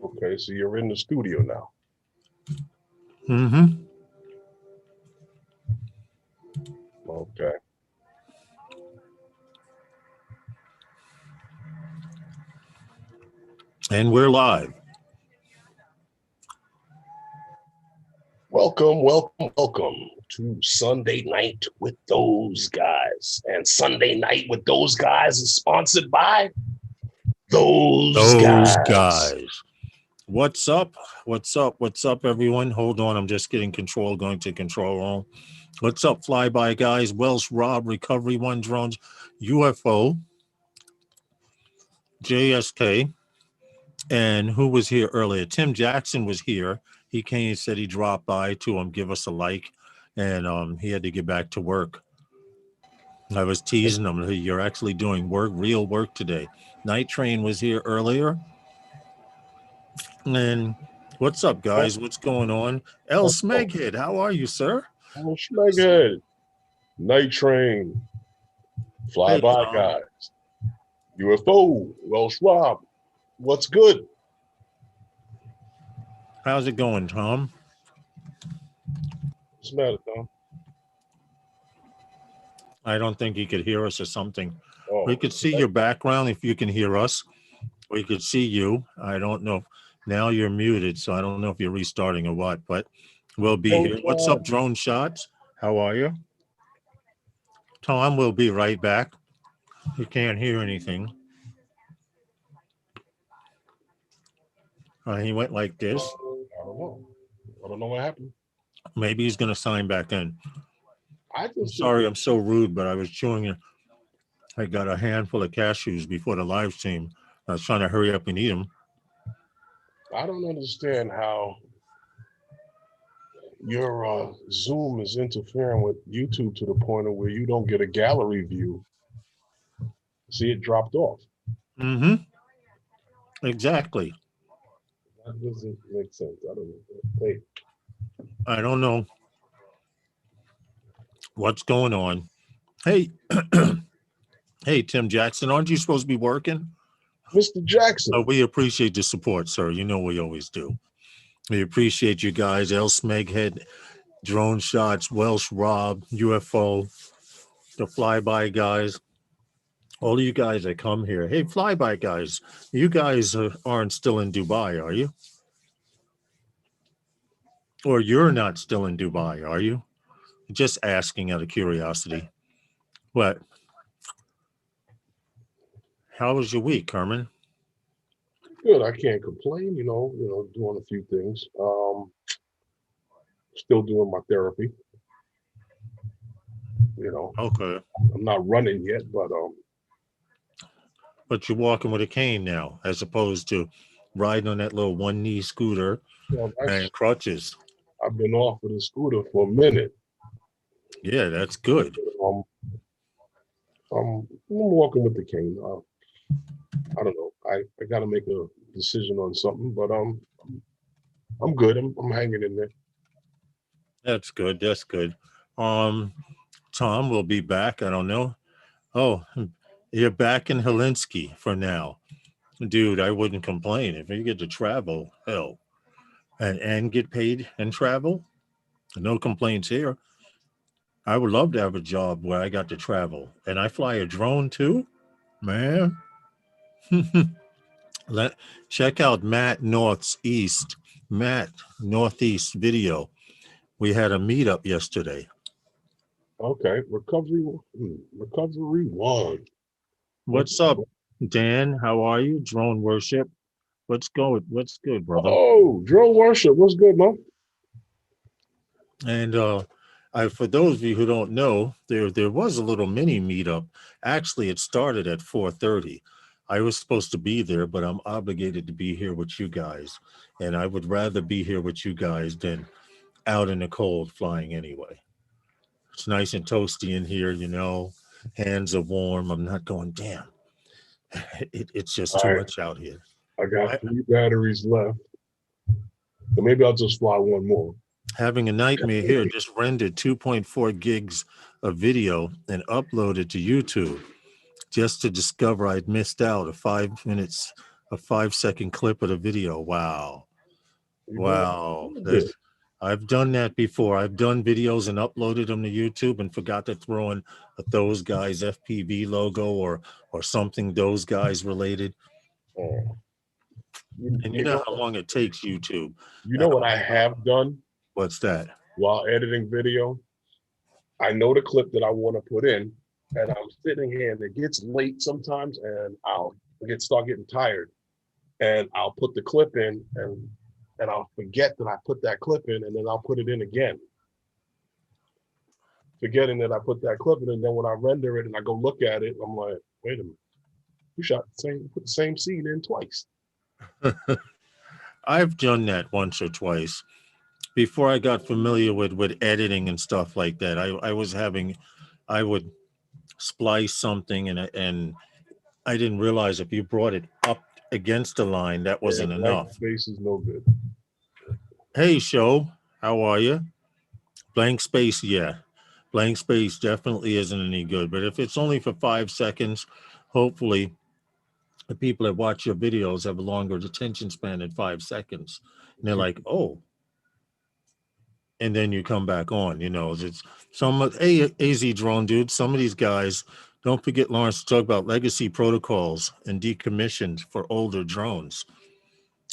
Okay, so you're in the studio now. Mm-hmm. Okay. And we're live. Welcome to Sunday Night with Those Guys. And Sunday Night with Those Guys is sponsored by Those Guys. What's up? What's up? What's up, everyone? Hold on. I'm just getting going to control room. What's up, Flyby Guys? Welsh Rob, Recovery One Drones, UFO, JSK, and who was here earlier? Tim Jackson was here. He came and said he dropped by to give us a like, and he had to get back to work. I was teasing him. You're actually doing real work today. Night Train was here earlier. And what's up, guys? What's going on? El Smeghead, how are you, sir? El Smeghead, Night Train, Flyby Guys, UFO, Welsh Rob. What's good? How's it going, Tom? What's the matter, Tom? I don't think you could hear us or something. Oh, we could see your background if you can hear us. We could see you. I don't know. Now you're muted, so I don't know if you're restarting or what, but we'll be here. What's up, Drone Shots? How are you? Tom will be right back. You can't hear anything. He went like this. I don't know. I don't know what happened. Maybe he's going to sign back in. I'm sorry, I'm so rude, but I was chewing it. I got a handful of cashews before the live stream. I was trying to hurry up and eat them. I don't understand how your Zoom is interfering with YouTube to the point of where you don't get a gallery view. See, it dropped off. Mm-hmm. Exactly. That doesn't make sense. I don't know. Wait. I don't know what's going on. Hey, hey, Tim Jackson, aren't you supposed to be working? Mr. Jackson. We appreciate the support, sir. You know we always do. We appreciate you guys. El Smeghead, Drone Shots, Welsh Rob, UFO, the Flyby Guys. All of you guys that come here. Hey, Flyby Guys, you guys aren't still in Dubai, are you? Or you're not still in Dubai, are you? Just asking out of curiosity. What? How was your week, Herman? Good. I can't complain. You know, doing a few things. Still doing my therapy. You know. Okay. I'm not running yet, but But you're walking with a cane now, as opposed to riding on that little one-knee scooter and crutches. I've been off of the scooter for a minute. Yeah, that's good. I'm walking with the cane. I don't know. I got to make a decision on something, but I'm good. I'm hanging in there. That's good. That's good. Tom will be back. I don't know. Oh, you're back in Helsinki for now. Dude, I wouldn't complain if you get to travel, hell, and get paid and travel. No complaints here. I would love to have a job where I got to travel. And I fly a drone too, man. Check out Matt Northeast video. We had a meetup yesterday. Okay, recovery one. What's up, Dan? How are you? Drone worship. What's good, brother? Oh, drone worship. What's good, man? And for those of you who don't know, there was a little mini meetup. Actually, it started at 4:30. I was supposed to be there, but I'm obligated to be here with you guys. And I would rather be here with you guys than out in the cold flying anyway. It's nice and toasty in here, you know. Hands are warm. I'm not going, damn. It's just too much out here. I got 3 batteries left. So maybe I'll just fly one more. Having a nightmare here. Just rendered 2.4 gigs of video and uploaded to YouTube just to discover I'd missed out a 5 minutes a 5-second clip of the video. Wow. You know, Wow. good. I've done that before. I've done videos and uploaded them to YouTube and forgot to throw in a Those Guys FPV logo or something Those Guys related. Oh, And you you know know, how long it takes YouTube. you know what I I have done what's that? while editing video? I know the clip that I want to put in, and I'm sitting here, and it gets late sometimes, and I'll start getting tired, and I'll put the clip in, and I'll forget that I put that clip in, and then I'll put it in again, forgetting that I put that clip in, and then when I render it and I go look at it, I'm like, wait a minute, you put the same scene in twice. I've done that once or twice before I got familiar with editing and stuff like that. I would splice something and I didn't realize if you brought it up against the line, that wasn't Blank enough. space is no good. Hey, show, how are you? Blank space, yeah. Blank space definitely isn't any good. But if it's only for 5 seconds, hopefully the people that watch your videos have a longer attention span than 5 seconds. And they're like, oh, and then you come back on. It's hey, AZ drone dude, some of these guys, don't forget, Lawrence, to talk about legacy protocols and decommissioned for older drones.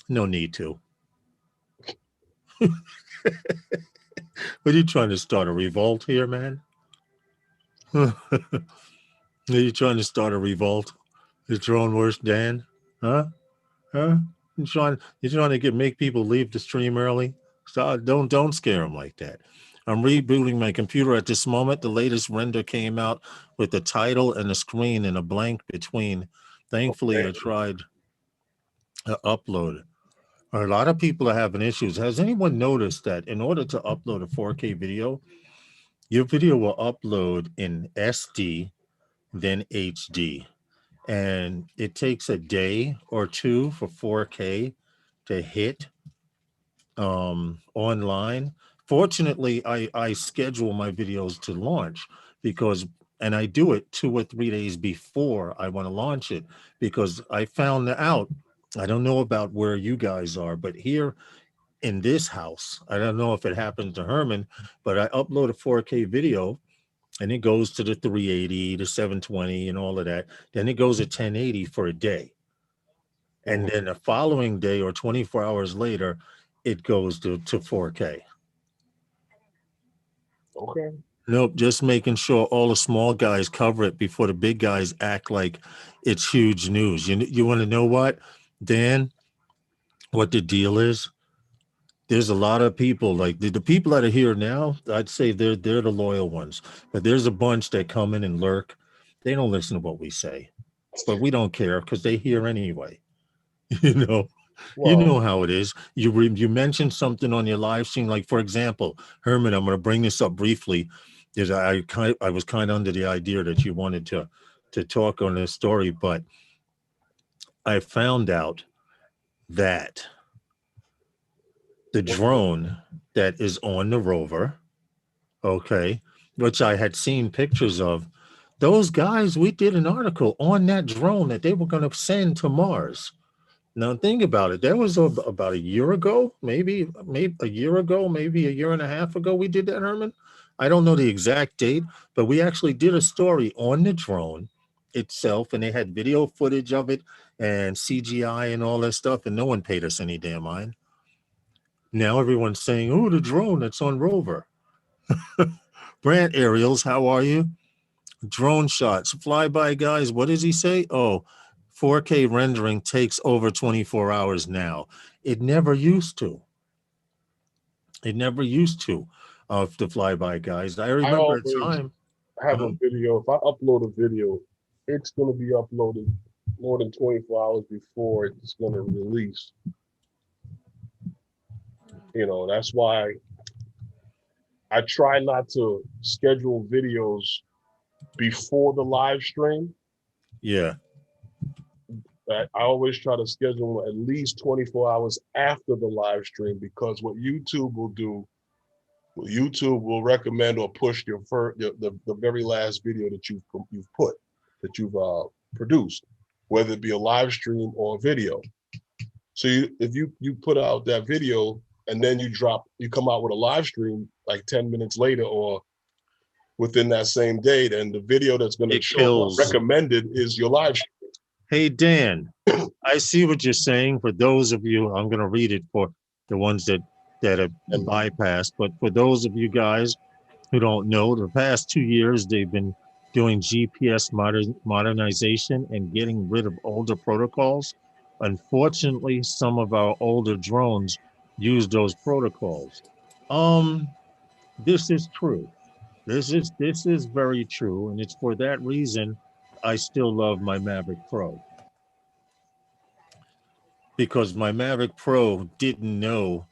No need to. What are you trying to start a revolt here, man? Are you trying to start a revolt? Is drone worse, Dan? Huh? You're trying to make people leave the stream early? So don't scare them like that. I'm rebooting my computer at this moment. The latest render came out with the title and the screen and a blank between. Thankfully, I tried to upload. A lot of people are having issues. Has anyone noticed that in order to upload a 4K video, your video will upload in SD, then HD, and it takes a day or two for 4K to hit online. Fortunately, I schedule my videos to launch and I do it 2 or 3 days before I want to launch it, because I found out, I don't know about where you guys are, but here in this house, I don't know if it happens to Herman, but I upload a 4K video and it goes to the 380, the 720 and all of that. Then it goes at 1080 for a day. And then the following day or 24 hours later, it goes to 4K. Okay. Nope, just making sure all the small guys cover it before the big guys act like it's huge news. You want to know what, Dan, what the deal is? There's a lot of people, like the people that are here now, I'd say they're the loyal ones. But there's a bunch that come in and lurk. They don't listen to what we say. But we don't care because they hear anyway. You know. You know how it is. You mentioned something on your live stream, like, for example, Herman, I'm going to bring this up briefly. I was kind of under the idea that you wanted to talk on this story, but I found out that the drone that is on the rover, okay, which I had seen pictures of, those guys, we did an article on that drone that they were going to send to Mars. Now think about it. That was about a year ago, maybe a year ago, maybe a year and a half ago. We did that, Herman. I don't know the exact date, but we actually did a story on the drone itself, and they had video footage of it and CGI and all that stuff, and no one paid us any damn mind. Now everyone's saying, "Oh, the drone that's on rover." Brant Aerials, how are you? Drone shots, flyby guys. What does he say? Oh, 4K rendering takes over 24 hours now. It never used to. It never used to. The flyby guys. I remember a time. Have a video. If I upload a video, it's going to be uploaded more than 24 hours before it's going to release. That's why I try not to schedule videos before the live stream. Yeah. I always try to schedule at least 24 hours after the live stream, because what YouTube will do, YouTube will recommend or push the very last video that you've produced. whether it be a live stream or a video. So if you put out that video and then you come out with a live stream like 10 minutes later or within that same day, then the video that's going to show up recommended is your live stream. Hey, Dan, I see what you're saying. For those of you, I'm going to read it for the ones that have bypassed. But for those of you guys who don't know, the past 2 years, they've been doing GPS modernization and getting rid of older protocols. Unfortunately, some of our older drones use those protocols. This is true. This is very true. And it's for that reason I still love my Mavic Pro, because my Mavic Pro didn't know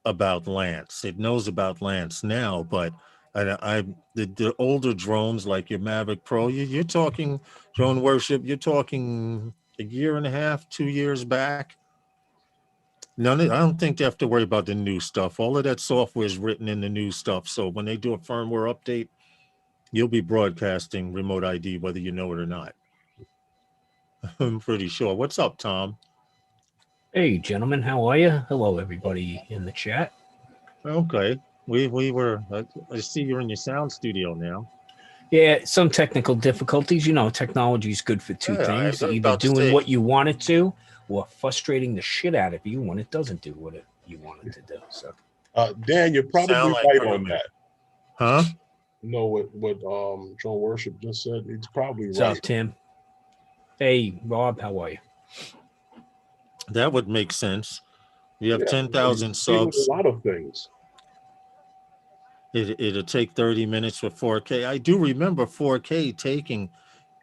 about Lance. It knows about Lance now, but the older drones like your Mavic Pro, you're talking drone worship, you're talking a year and a half, 2 years back. I don't think they have to worry about the new stuff. All of that software is written in the new stuff. So when they do a firmware update, you'll be broadcasting remote ID, whether you know it or not. I'm pretty sure. What's up, Tom? Hey, gentlemen, how are you? Hello, everybody in the chat. Okay. We were, I see you're in your sound studio now. Yeah, some technical difficulties. You know, technology is good for two things. Either doing what you want it to or frustrating the shit out of you when it doesn't do what you want it to do. So, Dan, you're probably right on that. Huh? You know what Drone Worship just said? It's probably what's right. up, Tim? Hey, Rob, how are you? That would make sense. You have 10,000 subs. A lot of things. It'll take 30 minutes for 4K. I do remember 4K taking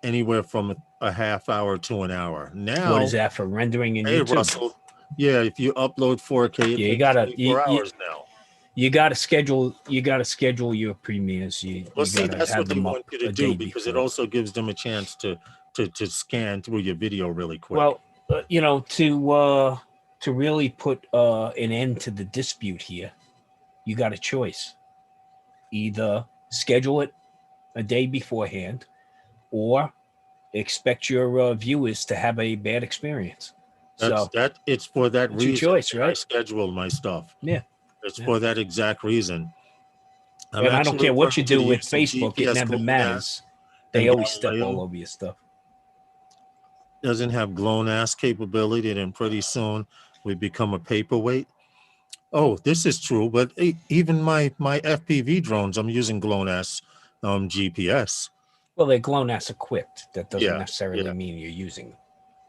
anywhere from a half hour to an hour. Now, what is that for rendering in YouTube? Russell, yeah, if you upload 4K, you gotta 24 hours now. You gotta schedule your premieres. See, that's what they want you to do, because it also gives them a chance to scan through your video really quick. Well, you know, to really put an end to the dispute here, you got a choice. Either schedule it a day beforehand, or expect your viewers to have a bad experience. It's for that reason. Your choice, right? I schedule my stuff. Yeah. It's for that exact reason. And I don't care what you do with Facebook, it never matters. They always step all over your stuff. Doesn't have GLONASS capability, then pretty soon we become a paperweight. Oh, this is true, but even my FPV drones, I'm using GLONASS GPS. Well, they're GLONASS equipped. That doesn't necessarily mean you're using them.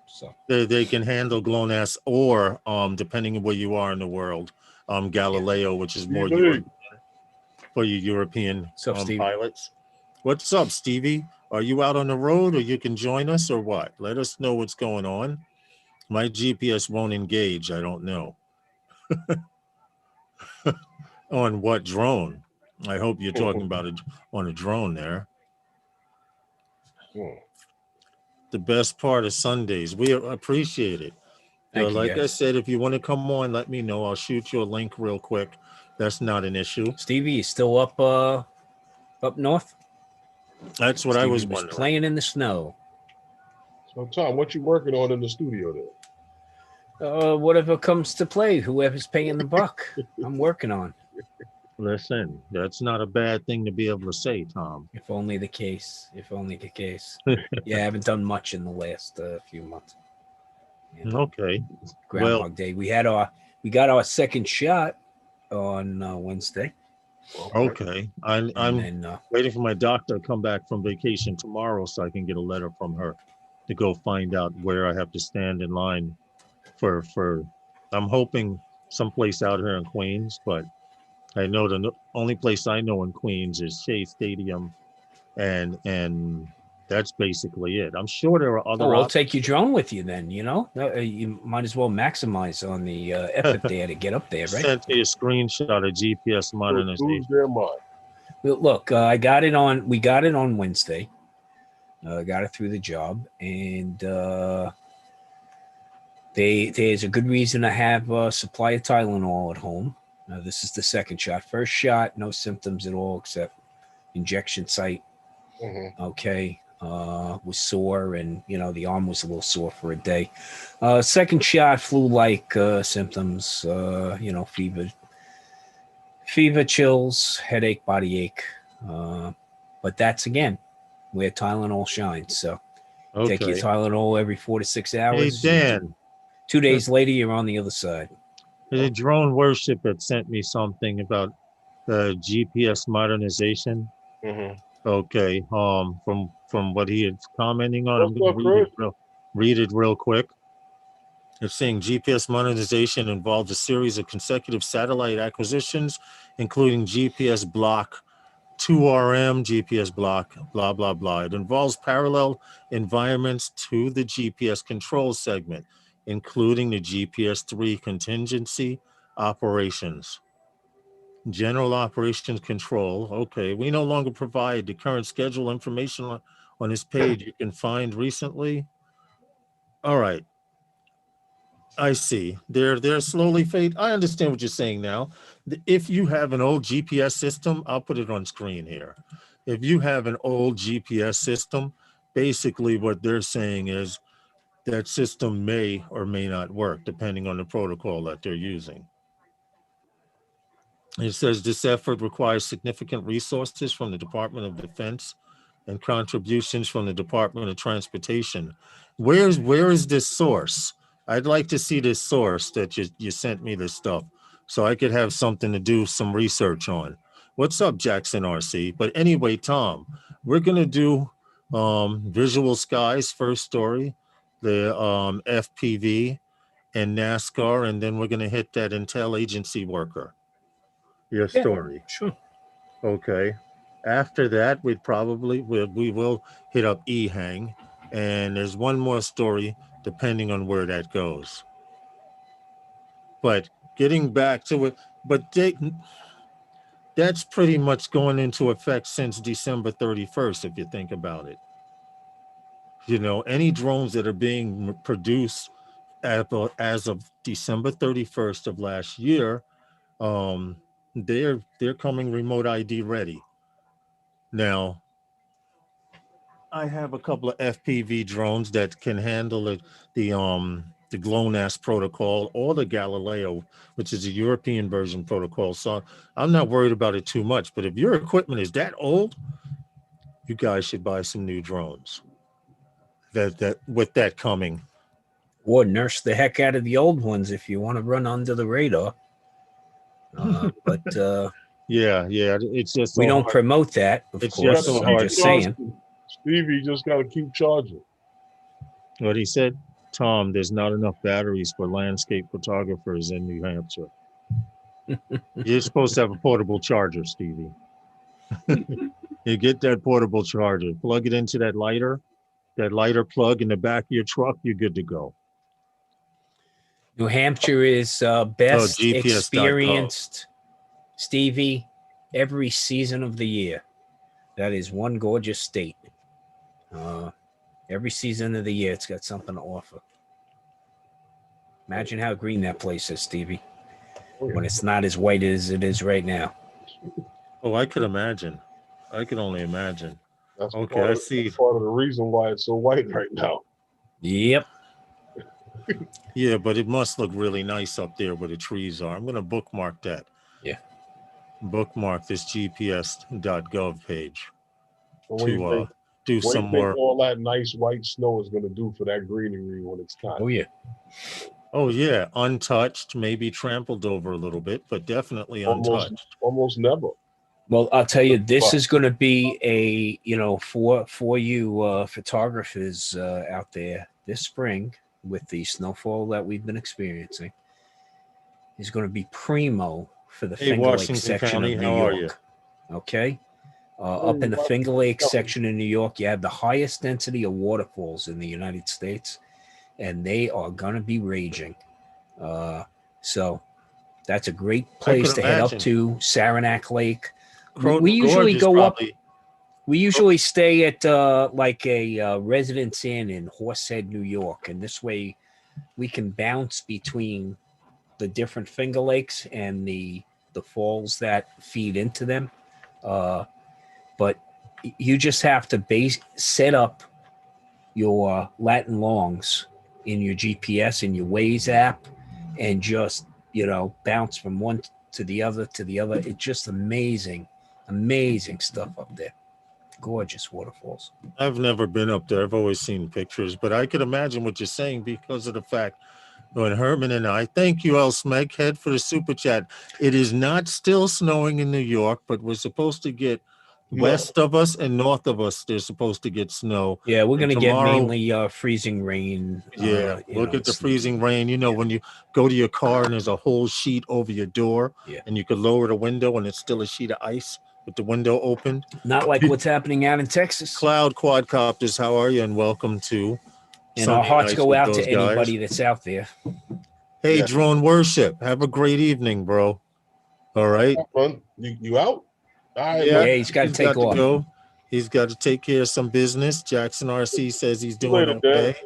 So they can handle GLONASS, or depending on where you are in the world, Galileo, which is more European, for your European pilots. What's up, Stevie? Are you out on the road, or you can join us, or what? Let us know what's going on. My GPS won't engage. I don't know. On what drone? I hope you're talking about it on a drone there. The best part of Sundays. We appreciate it. Like I said, if you want to come on, let me know. I'll shoot you a link real quick. That's not an issue. Stevie, you still up north? That's what I was wondering. Playing in the snow. So, Tom, what you working on in the studio there? Whatever comes to play, whoever's paying the buck, I'm working on. Listen, that's not a bad thing to be able to say, Tom. If only the case. If only the case. Yeah, I haven't done much in the last few months. You know, okay. Groundhog Day. We got our second shot on Wednesday. Okay. I'm waiting for my doctor to come back from vacation tomorrow so I can get a letter from her to go find out where I have to stand in line for I'm hoping someplace out here in Queens, but I know the only place I know in Queens is Shea Stadium, and that's basically it. I'm sure there are other. Oh, I'll take your drone with you then. You know, you might as well maximize on the effort there to get up there, right? Sent me a screenshot of GPS modernization. Look, I got it on. We got it on Wednesday. Got it through the job, and there's a good reason to have a supply of Tylenol at home. This is the second shot. First shot, no symptoms at all except injection site. Okay. was sore, and the arm was a little sore for a day. Second shot, flu-like symptoms, fever, chills, headache, body ache. But that's, again, where Tylenol shines. So take your Okay. Tylenol every 4 to 6 Hey, hours. Dan, 2 days later, you're on the other side. the drone worship had sent me something about the GPS modernization. Mhm. Okay. From what he had commenting on, I'm What's going up, to Chris? read it real quick. It's saying GPS modernization involves a series of consecutive satellite acquisitions, including GPS block 2RM, GPS block, blah, blah, blah. It involves parallel environments to the GPS control segment, including the GPS 3 contingency operations. General operations control. Okay, we no longer provide the current schedule information on this page you can find recently. All right. I see. They're slowly fade. I understand what you're saying now. If you have an old GPS system, I'll put it on screen here. If you have an old GPS system, basically what they're saying is that system may or may not work depending on the protocol that they're using. It says this effort requires significant resources from the Department of Defense and contributions from the Department of Transportation. Where is this source? I'd like to see this source that you sent me this stuff so I could have something to do some research on. What's up, Jackson RC? But anyway, Tom, we're gonna do Visual Skies first story, the FPV and NASCAR, and then we're gonna hit that Intel agency worker. Your Yeah, story. sure. Okay. After that, we will hit up Ehang, and there's one more story depending on where that goes. But getting back to it, that's pretty much going into effect since December 31st, if you think about it. Any drones that are being produced as of December 31st of last year, they're coming remote ID ready. Now, I have a couple of FPV drones that can handle the GLONASS protocol or the Galileo, which is a European version protocol. So I'm not worried about it too much. But if your equipment is that old, you guys should buy some new drones. That with that coming. Or nurse the heck out of the old ones if you want to run under the radar. But Yeah, it's just we so don't hard. promote that, of It's course. just so I'm hard. just saying. Stevie just got to keep charging. What he said, Tom, there's not enough batteries for landscape photographers in New Hampshire. You're supposed to have a portable charger, Stevie. You get that portable charger, plug it into that lighter plug in the back of your truck, you're good to go. New Hampshire is best GPS.gov. experienced, Stevie, every season of the year. That is one gorgeous state. Every season of the year, it's got something to offer. Imagine how green that place is, Stevie, when it's not as white as it is right now. Oh, I could imagine. I can only imagine. That's Okay, I see. That's part of the reason why it's so white right now. Yep. Yeah, but it must look really nice up there where the trees are. I'm going to bookmark that. Yeah. Bookmark this GPS.gov page What to do some more. All that nice white snow is going to do for that greenery when it's time. Oh, yeah. Oh, yeah. Untouched, maybe trampled over a little bit, but definitely untouched. Almost never. Well, I'll tell you, this is going to be a, for you photographers out there this spring with the snowfall that we've been experiencing, is going to be primo for the Finger Lake section of New York. Okay? Up in the Finger Lake section in New York, you have the highest density of waterfalls in the United States, and they are going to be raging. So that's a great place to head up to, Saranac Lake. We usually go up. We usually stay at like a Residence Inn in Horsehead, New York, and this way we can bounce between the different Finger Lakes and the falls that feed into them. But you just have to set up your Latin longs in your GPS and your Waze app, and just bounce from one to the other to the other. It's just amazing stuff up there. Gorgeous waterfalls. I've never been up there. I've always seen pictures, but I could imagine what you're saying because of the fact when Herman and I, thank you, El Smeghead, for the super chat. It is not still snowing in New York, but we're supposed to get west of us and north of us. They're supposed to get snow. Yeah, we're going to get tomorrow- mainly freezing rain. Yeah, we'll get the freezing rain. When you go to your car and there's a whole sheet over your door, and you could lower the window and it's still a sheet of ice with the window open. Not like what's happening out in Texas. Cloud Quadcopters, how are you? And welcome to And our hearts go out to guys. anybody that's out there. Hey, Drone Worship, have a great evening, bro. All right. You out? Yeah, he's got to take off. Go. He's got to take care of some business. Jackson RC says he's doing okay.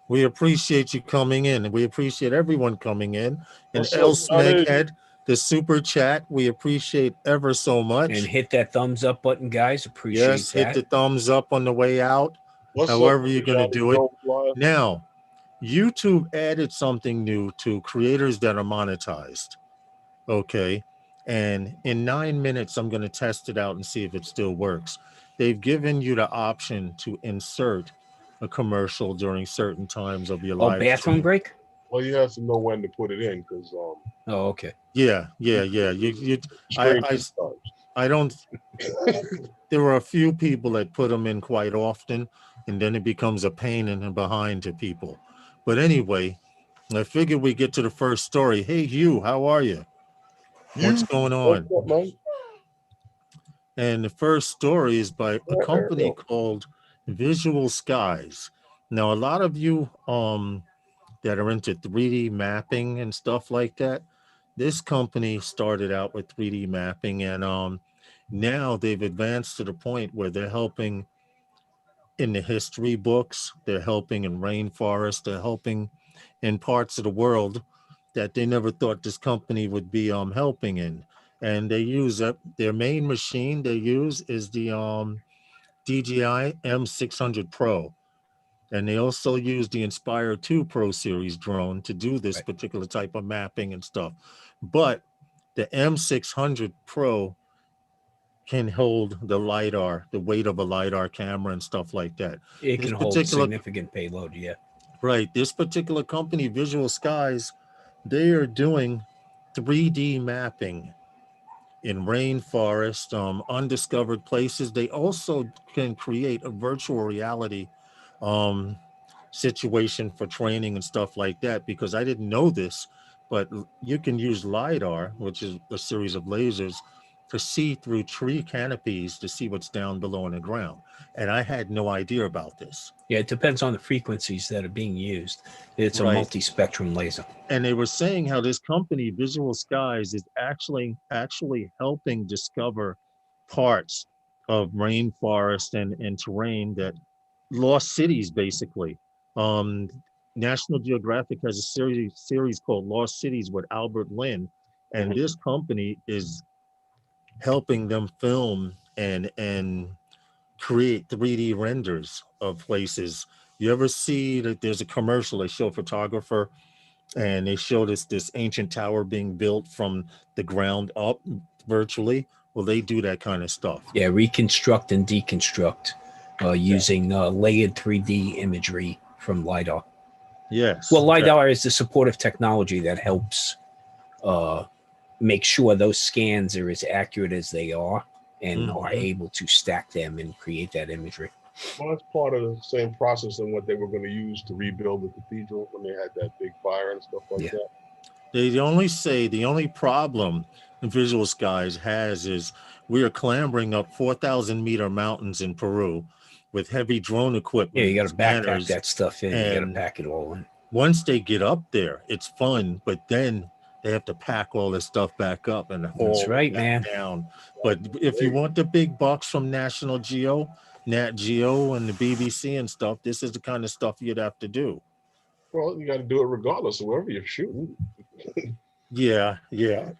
We appreciate you coming in, and we appreciate everyone coming in. And El Smeghead, the super chat, we appreciate ever so much. And hit that thumbs up button, guys. Appreciate that. Hit the thumbs up on the way out. However you're going to do it. Now, YouTube added something new to creators that are monetized. Okay. And in 9 minutes, I'm going to test it out and see if it still works. They've given you the option to insert a commercial during certain times of your life. Bathroom break? Well, you have to know when to put it in because okay. Yeah. I don't there are a few people that put them in quite often, and then it becomes a pain in the behind to people. But anyway, I figured we get to the first story. Hey, Hugh, how are you? What's going on? What's up, man? And the first story is by a company called Visual Skies. Now, a lot of you that are into 3D mapping and stuff like that, this company started out with 3D mapping, and now they've advanced to the point where they're helping in the history books, they're helping in rainforests, they're helping in parts of the world that they never thought this company would be helping in. And they use their main machine they use is the DJI M600 Pro. And they also use the Inspire 2 Pro Series drone to do this particular type of mapping and stuff. But the M600 Pro can hold the LiDAR, the weight of a LiDAR camera and stuff like that. It can hold significant payload, yeah. Right. This particular company, Visual Skies, they are doing 3D mapping in rainforest, undiscovered places. They also can create a virtual reality situation for training and stuff like that, because I didn't know this, but you can use LiDAR, which is a series of lasers, to see through tree canopies to see what's down below in the ground. And I had no idea about this. Yeah, it depends on the frequencies that are being used. It's a multi-spectrum laser. And they were saying how this company, Visual Skies, is actually helping discover parts of rainforest and terrain that lost cities, basically. National Geographic has a series called Lost Cities with Albert Lynn, and this company is helping them film and create 3D renders of places. You ever see that there's a commercial, they show a photographer and they show this ancient tower being built from the ground up virtually? Well, they do that kind of stuff. Yeah, reconstruct and deconstruct using layered 3D imagery from LiDAR. Yes. Well, LiDAR is the supportive technology that helps make sure those scans are as accurate as they are and are able to stack them and create that imagery. Well, that's part of the same process and what they were going to use to rebuild the cathedral when they had that big fire and stuff like that. They only say the only problem Visual Skies has is we are clambering up 4,000 meter mountains in Peru with heavy drone equipment. Yeah, you got to backpack that stuff in. You got to pack it all in. Once they get up there, it's fun, but then they have to pack all this stuff back up and haul down. But if you want the big bucks from National Geo, Nat Geo, and the BBC and stuff, this is the kind of stuff you'd have to do. Well, you got to do it regardless of wherever you're shooting. Yeah.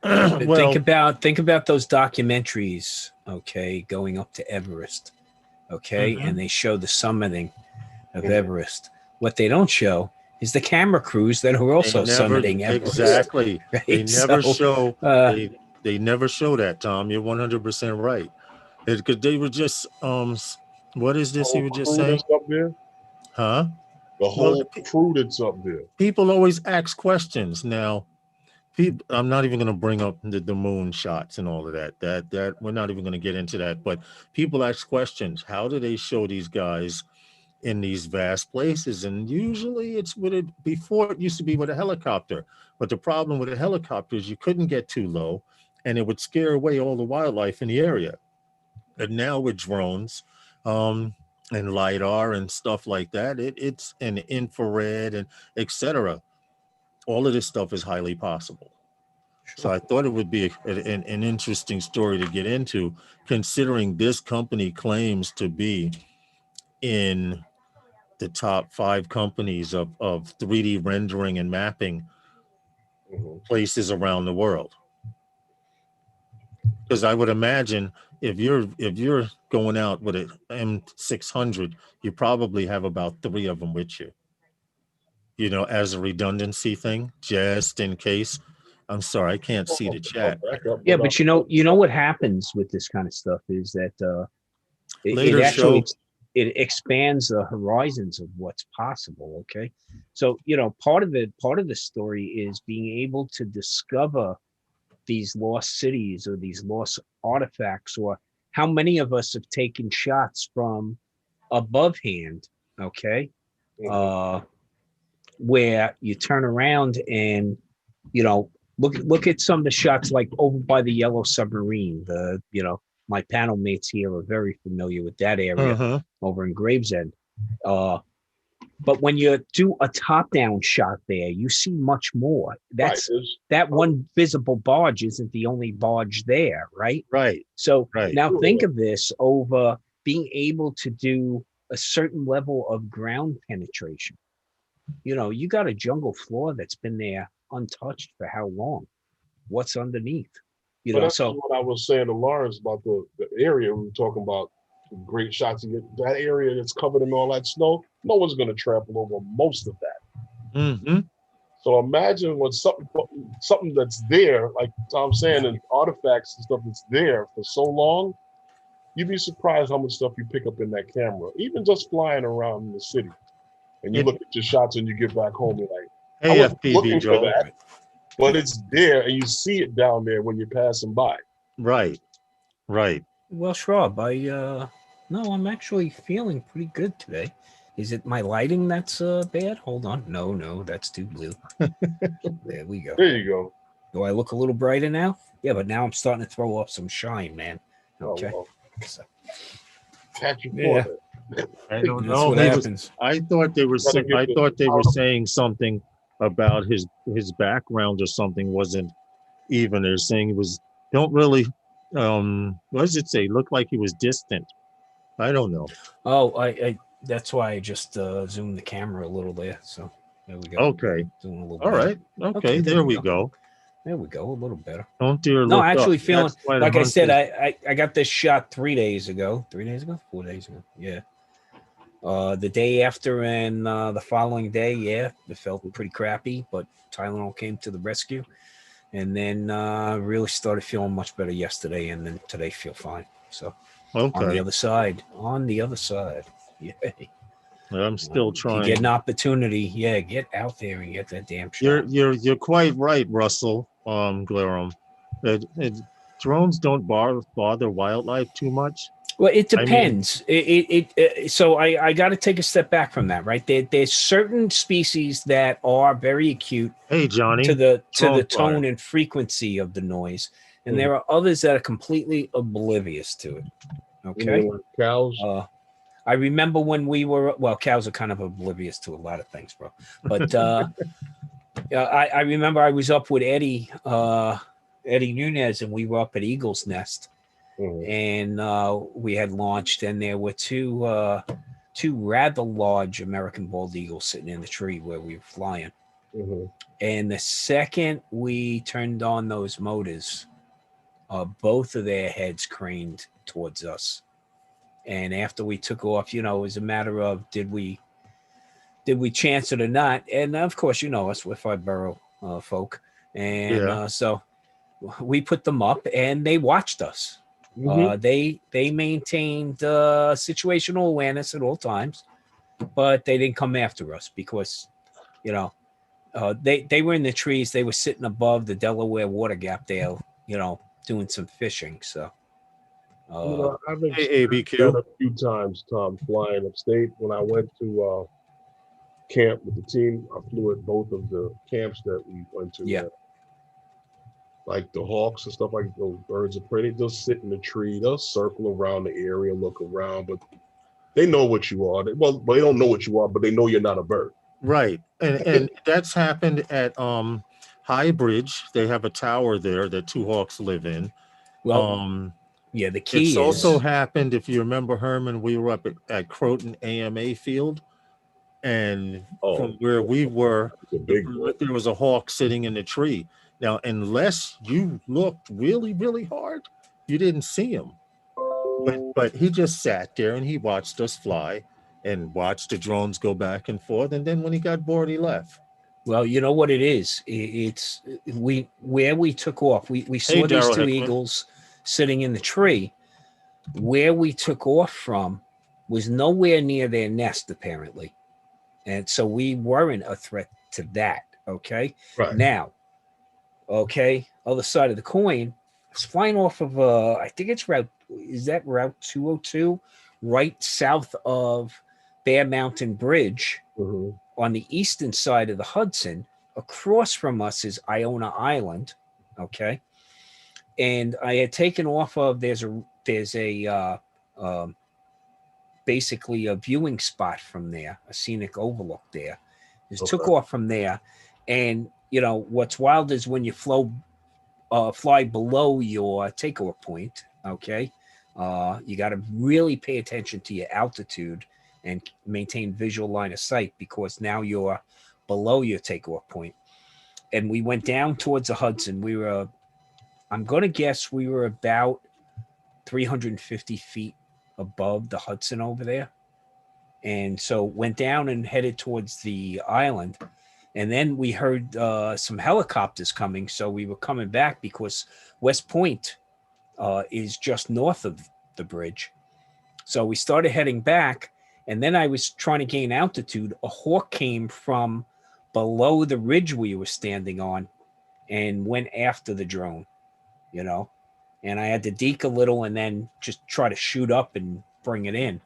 Well, think about those documentaries okay, going up to Everest, okay, and they show the summiting of Mhm. Everest. What they don't show is the camera crews that are also summiting Everest. Exactly. Right? They never So, show. They never show that, Tom. You're 100% right. Because they were just what is this whole you were just crew saying? that's up there, Huh? the Well, whole crew that's up there. people always ask questions. Now, I'm not even going to bring up the moon shots and all of that. That we're not even going to get into that. But people ask questions. How do they show these guys in these vast places? And usually it's with it. Before it used to be with a helicopter. But the problem with a helicopter is you couldn't get too low, and it would scare away all the wildlife in the area. And now with drones, and lidar and stuff like that, it's an infrared and etc. All of this stuff is highly possible. So I thought it would be an interesting story to get into, considering this company claims to be in the top 5 companies of 3D rendering and mapping Mhm. places around the world. Because I would imagine if you're going out with an M600, you probably have about 3 of them with you. You know, as a redundancy thing, just in case. I'm sorry, I can't see the chat. yeah, but you know what happens with this kind of stuff is that it Later actually show. it expands the horizons of what's possible. Okay, so part of the story is being able to discover these lost cities or these lost artifacts, or how many of us have taken shots from above hand, okay, where you turn around and look at some of the shots like over by the Yellow Submarine. My panel mates here are very familiar with that area over in Gravesend. But when you do a top-down shot there, you see much more. That one visible barge isn't the only barge there, right? Right. So Right. now think of this over being able to do a certain level of ground penetration. You got a jungle floor that's been there untouched for how long? What's underneath? But that's what I was saying to Lawrence about the area we were talking about. Great shots. You get that area that's covered in all that snow. No one's going to trample over most of that. Mm-hmm. So imagine when something that's there, like Tom's saying, and artifacts and stuff that's there for so long. You'd be surprised how much stuff you pick up in that camera, even just flying around in the city. And you look at your shots and you get back home, you're like, I wasn't looking for that, but it's there, and you see it down there when you're passing by. Right. Well, Schwab, I'm actually feeling pretty good today. Is it my lighting that's bad? Hold on. No, that's too blue. There we go. There you go. Do I look a little brighter now? Yeah, but now I'm starting to throw off some shine, man. Okay. Oh, well. So, catch your forehead. I don't that's know. what happens. I thought they were saying something about his background or something wasn't even. They're saying he was don't really what does it say? Looked like he was distant. I don't know. Oh, I that's why I just zoomed the camera a little there. So there we go. Okay. Doing a little all better. Right. Okay, there we go. There we go. A little better. Don't dare No, look actually up. feeling like I said, I got this shot 4 days ago. Yeah. The day after and the following day, yeah, it felt pretty crappy, but Tylenol came to the rescue. And then really started feeling much better yesterday, and then today feel fine. So on the other side. Yeah. I'm still trying. If you get an opportunity, get out there and get that damn shot. You're quite right, Russell. Glarum. Drones don't bother wildlife too much. Well, it depends. So I got to take a step back from that, right? There's certain species that are very acute. Hey, Johnny. To the tone and frequency of the noise, and there are others that are completely oblivious to it. Okay. Cows. I remember when cows are kind of oblivious to a lot of things, bro. But I remember I was up with Eddie Nunez, and we were up at Eagle's Nest. And we had launched, and there were two rather large American bald eagles sitting in the tree where we were flying. And the second we turned on those motors, both of their heads craned towards us. And after we took off, you know, it was a matter of did we chance it or not? And of course, you know us, we're five borough folk, and so we put them up, and they watched us. They maintained situational awareness at all times, but they didn't come after us because, you know, they were in the trees. They were sitting above the Delaware Water Gap there, you know, doing some fishing. So, You know, I've Hey, experienced ABQ. that a few times, Tom, flying upstate. When I went to camp with the team, I flew at both of the camps that we went to. Yeah. Like the hawks and stuff, like those birds are pretty. They'll sit in the tree. They'll circle around the area, look around, but they know what you are. Well, they don't know what you are, but they know you're not a bird. Right. And that's happened at High Bridge. They have a tower there that two hawks live in. well, yeah, the key It's is also happened, if you remember, Herman, we were up at Croton AMA Field, and from where we were, there was a hawk sitting in the tree. Now, unless you looked really, really hard, you didn't see him. But he just sat there and he watched us fly and watched the drones go back and forth. And then when he got bored, he left. well, you know what it is. It's where we took off. We saw Hey, these Darryl two Hickman. eagles sitting in the tree. Where we took off from was nowhere near their nest, apparently, and so we weren't a threat to that. Okay, Right. now, okay, other side of the coin. It's flying off of I think it's Route 202, right south of Bear Mountain Bridge on the eastern side of the Hudson. Across from us is Iona Island, okay, and I had taken off of there's a basically a viewing spot from there, a scenic overlook there. Just took off from there, and you know what's wild is when you fly below your takeoff point. Okay, you got to really pay attention to your altitude and maintain visual line of sight because now you're below your takeoff point. And we went down towards the Hudson. I'm going to guess we were about 350 feet above the Hudson over there. And so went down and headed towards the island. And then we heard some helicopters coming. So we were coming back because West Point is just north of the bridge. So we started heading back. And then I was trying to gain altitude. A hawk came from below the ridge we were standing on and went after the drone, you know. And I had to deke a little and then just try to shoot up and bring it in.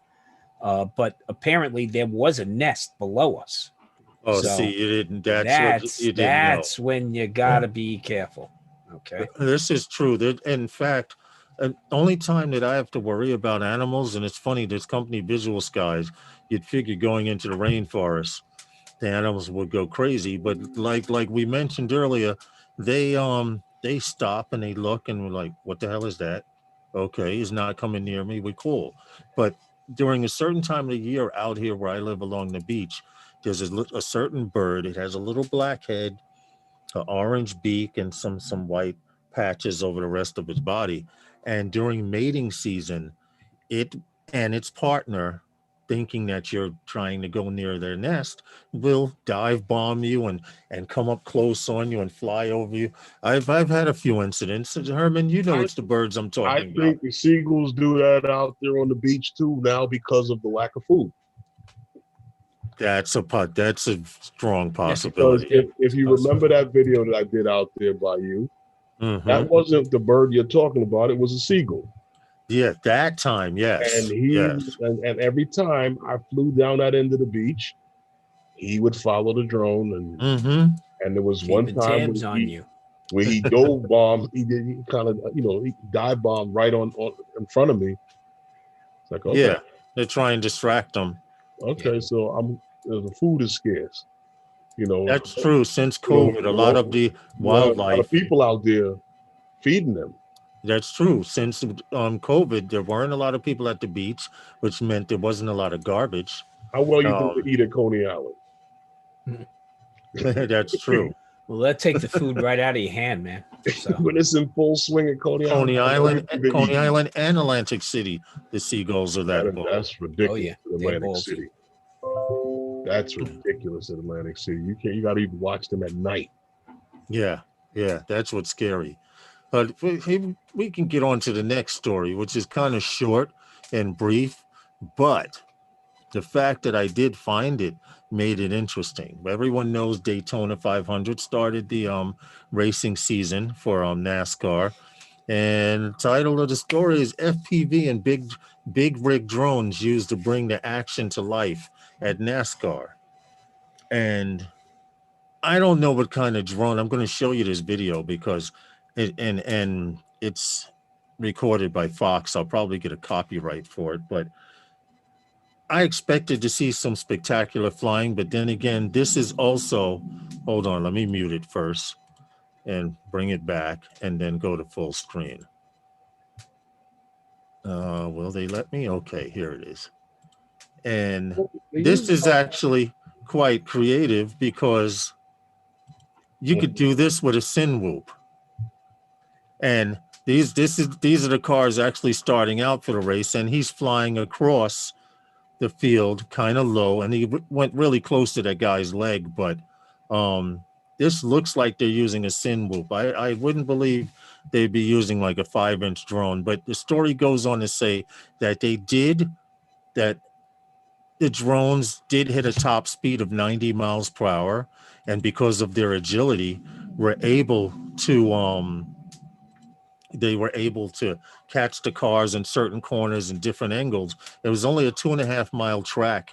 But apparently there was a nest below us. Oh, So see, you didn't. That's when you gotta be careful. Okay. This is true. In fact, only time that I have to worry about animals, and it's funny, this company Visual Skies, you'd figure going into the rainforest, the animals would go crazy. But like we mentioned earlier, they stop and they look and we're like, what the hell is that? Okay, he's not coming near me. We're cool. But during a certain time of the year out here where I live along the beach, there's a certain bird. It has a little black head, an orange beak, and some white patches over the rest of its body. And during mating season, it and its partner, thinking that you're trying to go near their nest, will dive bomb you and come up close on you and fly over you. I've had a few incidents. Herman, you know it's the birds I'm talking about. I think the seagulls do that out there on the beach too now because of the lack of food. That's a strong possibility. Because if you remember that video that I did out there by you, that wasn't the bird you're talking about. It was a seagull. Yeah, that time, yes. And every time I flew down that end of the beach, he would follow the drone, and there was one time where he dove bomb. He kind of he dive bomb right on in front of me. It's like, okay. Yeah, they try and distract them. Okay, so the food is scarce. That's true. Since COVID, a lot of the wildlife, a lot of people out there feeding them. That's true. Since COVID, there weren't a lot of people at the beach, which meant there wasn't a lot of garbage. How well you think they eat at Coney Island? That's true. Well, that take the food right out of your hand, man. So When it's in full swing at Coney Coney Island, they Coney eat. Island, and Atlantic City, the seagulls are that bold. That's ridiculous. Oh, yeah. In They're Atlantic ballsy. City. That's ridiculous in Atlantic City. You got to even watch them at night. Yeah, that's what's scary. But we can get on to the next story, which is kind of short and brief, but the fact that I did find it made it interesting. Everyone knows Daytona 500 started the racing season for NASCAR, and the title of the story is FPV and big rig drones used to bring the action to life at NASCAR. And I don't know what kind of drone. I'm going to show you this video because it's recorded by Fox. I'll probably get a copyright for it, but I expected to see some spectacular flying, but then again, this is also, hold on, let me mute it first and bring it back and then go to full screen. Will they let me? Okay, here it is. And this is actually quite creative because you could do this with a sin whoop. And these are the cars actually starting out for the race, and he's flying across the field kind of low, and he went really close to that guy's leg, but this looks like they're using a sin whoop. I wouldn't believe they'd be using like a 5-inch drone, but the story goes on to say that the drones did hit a top speed of 90 miles per hour, and because of their agility were able to catch the cars in certain corners and different angles. It was only a 2.5-mile track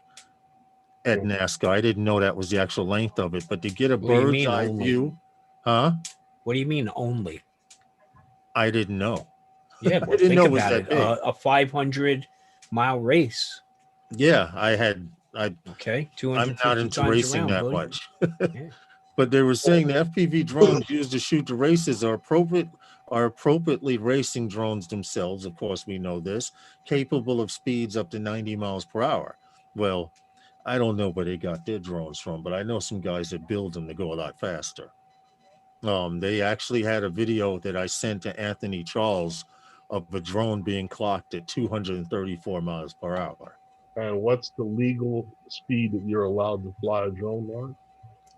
at NASCAR. I didn't know that was the actual length of it, but to get a bird's eye view, What do you mean only? I didn't know. Yeah, well, think about it. A 500-mile race. Yeah, okay. I'm not into racing around, that buddy. Much. Yeah. But they were saying the FPV drones used to shoot the races are appropriately racing drones themselves. Of course, we know this, capable of speeds up to 90 miles per hour. Well, I don't know where they got their drones from, but I know some guys that build them to go a lot faster. They actually had a video that I sent to Anthony Charles of a drone being clocked at 234 miles per hour. And what's the legal speed that you're allowed to fly a drone on?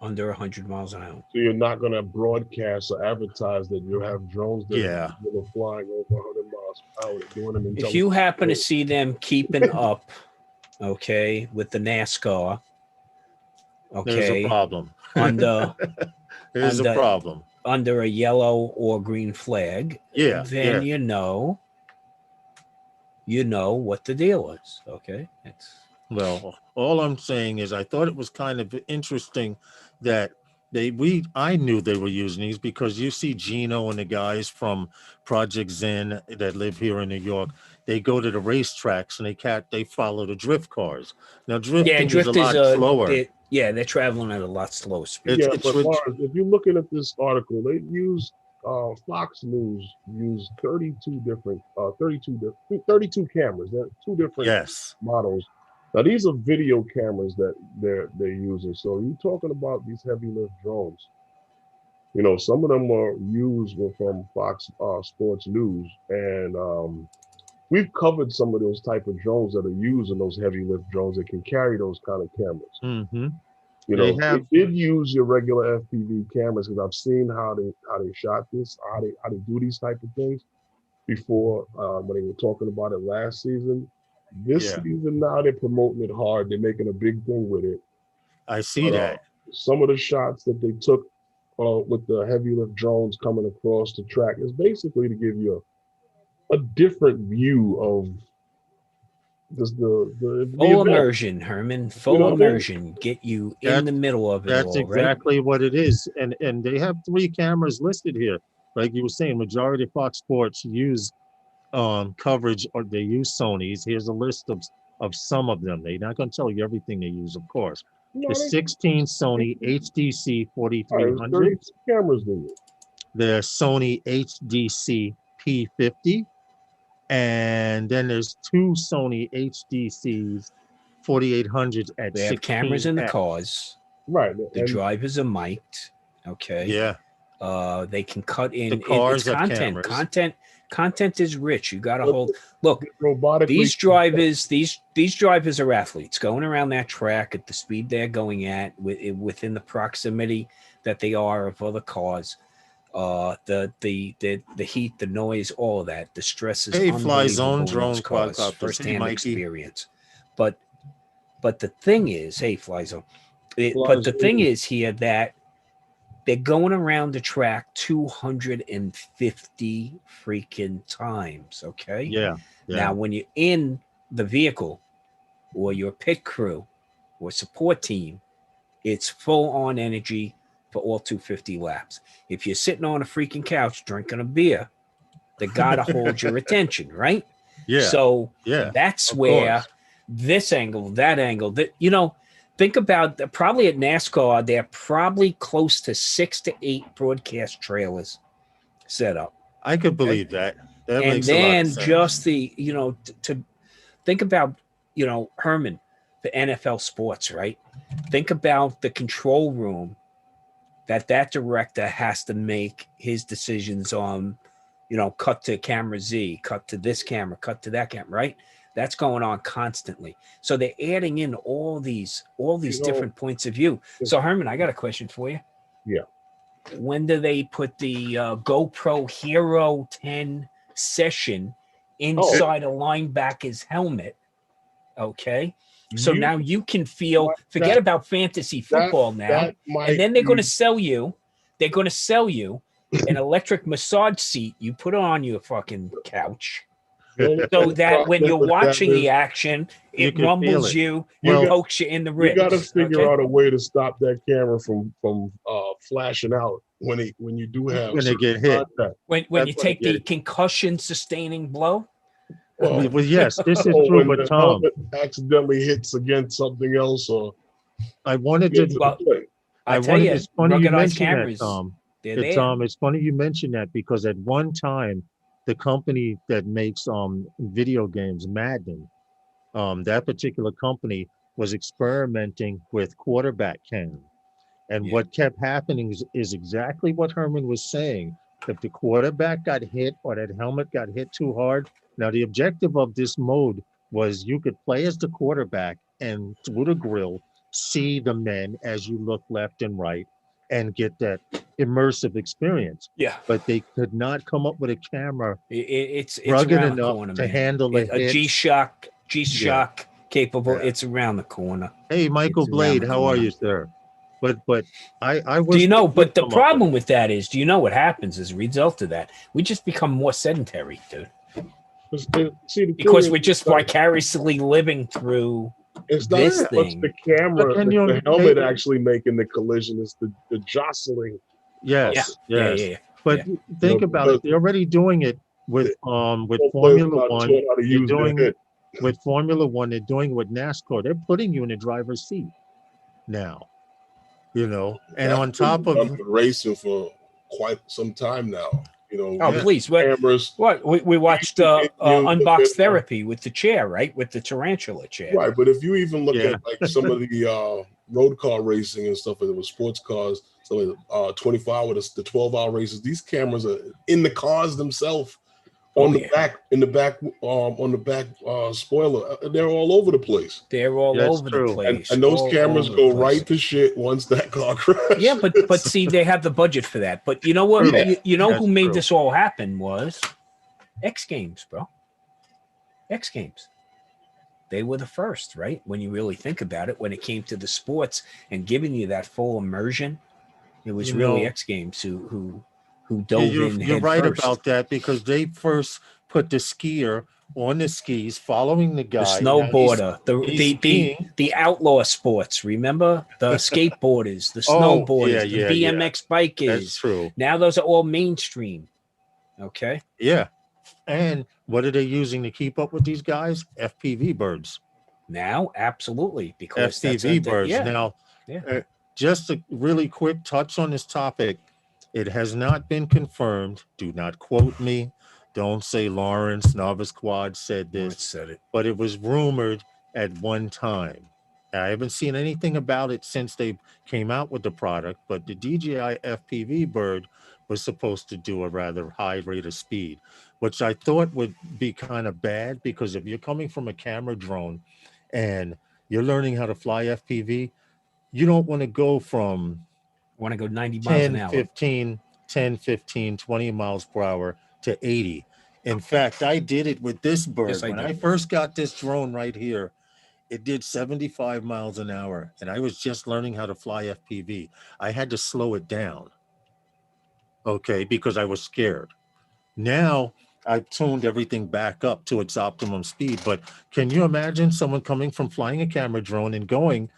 Under 100 miles an hour. So you're not going to broadcast or advertise that you have drones that are flying over 100 miles per hour. Doing them if you happen to see them keeping up, okay, with the NASCAR, okay, there's a problem. There's a problem. Under a yellow or green flag, then you know what the deal is. Okay. Well, all I'm saying is I thought it was kind of interesting that I knew they were using these because you see Gino and the guys from Project Zen that live here in New York. They go to the racetracks and they follow the drift cars. Now drifting is a lot slower. They're traveling at a lot slower speed. But Lars, if you're looking at this article, they use Fox News used 32 cameras. They're two different models. Now these are video cameras that they're using. So you're talking about these heavy lift drones. You know, some of them were from Fox Sports News, and we've covered some of those type of drones that are used in those heavy lift drones that can carry those kind of cameras. Mm-hmm. You know, they did use your regular FPV cameras because I've seen how they shot this, how they do these type of things before when they were talking about it last season. This season now they're promoting it hard. They're making a big thing with it. I see that. Some of the shots that they took with the heavy lift drones coming across the track is basically to give you a different view of the full immersion, Herman. Full immersion. Get you in the middle of it. That's exactly what it is. And they have 3 cameras listed here. Like you were saying, majority of Fox Sports use coverage, or they use Sony's. Here's a list of some of them. They're not going to tell you everything they use, of course. The 16 Sony HDC 4300. Cameras do it. The Sony HDC P50. And then there's 2 Sony HDCs 4800s at 16. They have cameras in the cars. Right. The drivers are mic'd. Okay. Yeah. They can cut in The cars it's have content. cameras. Content is rich. You got to But hold. Look, robotically, these drivers, these drivers are athletes going around that track at the speed they're going at, within the proximity that they are of other cars. The heat, the noise, all of that. The stress is Hey, Fly Zone, unbelievable in drone, those cars. quadcopters. Hey, Firsthand Mikey. experience. But the thing is, hey, Fly Zone. Fly But the Zone. thing is here that they're going around the track 250 freaking times. Okay. Yeah. Now, when you're in the vehicle or your pit crew or support team, it's full on energy for all 250 laps. If you're sitting on a freaking couch drinking a beer, they got to hold your attention, right? Yeah. So Yeah. that's Of where course. this angle, that angle, that, think about probably at NASCAR, they're probably close to 6 to 8 broadcast trailers set up. I could believe that. That And makes a lot of then sense. just the, to think about, Herman, the NFL sports, right? Think about the control room that director has to make his decisions on, cut to camera Z, cut to this camera, cut to that camera, right? That's going on constantly. So they're adding in all these different points of view. So Herman, I got a question for you. Yeah. When do they put the GoPro Hero 10 session inside a linebacker's helmet? Okay. So now you can feel, forget about fantasy football now. And then they're going to sell you an electric massage seat you put on your fucking couch. So that when you're watching the action, it rumbles you, pokes you in the ribs. You got to figure out a way to stop that camera from flashing out when you do have when they get hit. When you take the concussion sustaining blow. Well, yes, this is true, but Tom accidentally hits against something else, or I wanted to. It's funny you mentioned that, Tom. It's funny you mentioned that because at one time, the company that makes video games, Madden, that particular company was experimenting with quarterback cam, and what kept happening is exactly what Herman was saying. If the quarterback got hit or that helmet got hit too hard. Now, the objective of this mode was you could play as the quarterback and through the grill, see the men as you look left and right and get that immersive experience. Yeah. But they could not come up with a camera it's rugged around the enough corner, to man. handle a G-Shock capable. Yeah. It's around the corner. Hey, Michael Blade, how are you, sir? But I was. Do you know? But the problem with that is, do you know what happens as a result of that? We just become more sedentary, dude. Because we're just vicariously living through this thing. It's the camera, the helmet actually making the collision. It's the jostling. Yes. But think about it. They're already doing it with Formula One. They're doing it with Formula One. They're doing it with NASCAR. They're putting you in the driver's seat now. And on top of racing for quite some time now. Please. Cameras. What we watched Unbox Therapy with the chair, right? With the tarantula chair. Right, but if you even look at like some of the road car racing and stuff, and it was sports cars, some of the 24-hour, the 12-hour races, these cameras are in the cars themselves. On the back spoiler, they're all over the place. They're all over the place, and those cameras go right to shit once that car crashes. Yeah, but see, they have the budget for that. But you know what? You know who made this all happen was X Games, bro. X Games. They were the first, right? When you really think about it, when it came to the sports and giving you that full immersion, it was really X Games who dove in. You're right about that because they first put the skier on the skis, following the guy, the snowboarder, the outlaw sports. Remember the skateboarders, the snowboarders, the BMX bikers. That's true. Now those are all mainstream. Okay. Yeah, and what are they using to keep up with these guys? FPV birds. Now, absolutely, because FPV birds. Now, just a really quick touch on this topic. It has not been confirmed. Do not quote me. Don't say Lawrence Novice Squad said this. Said it. But it was rumored at one time I haven't seen anything about it since they came out with the product, but the DJI FPV bird was supposed to do a rather high rate of speed, which I thought would be kind of bad, because if you're coming from a camera drone and you're learning how to fly FPV, you don't want to go from I want to go 90 miles an 10, hour. 15, 10, 15, 20 miles per hour to 80. In fact, I did it with this bird. Yes, I when do. I first got this drone right here, it did 75 miles an hour, and I was just learning how to fly FPV. I had to slow it down, okay, because I was scared. Now I've tuned everything back up to its optimum speed. But can you imagine someone coming from flying a camera drone and going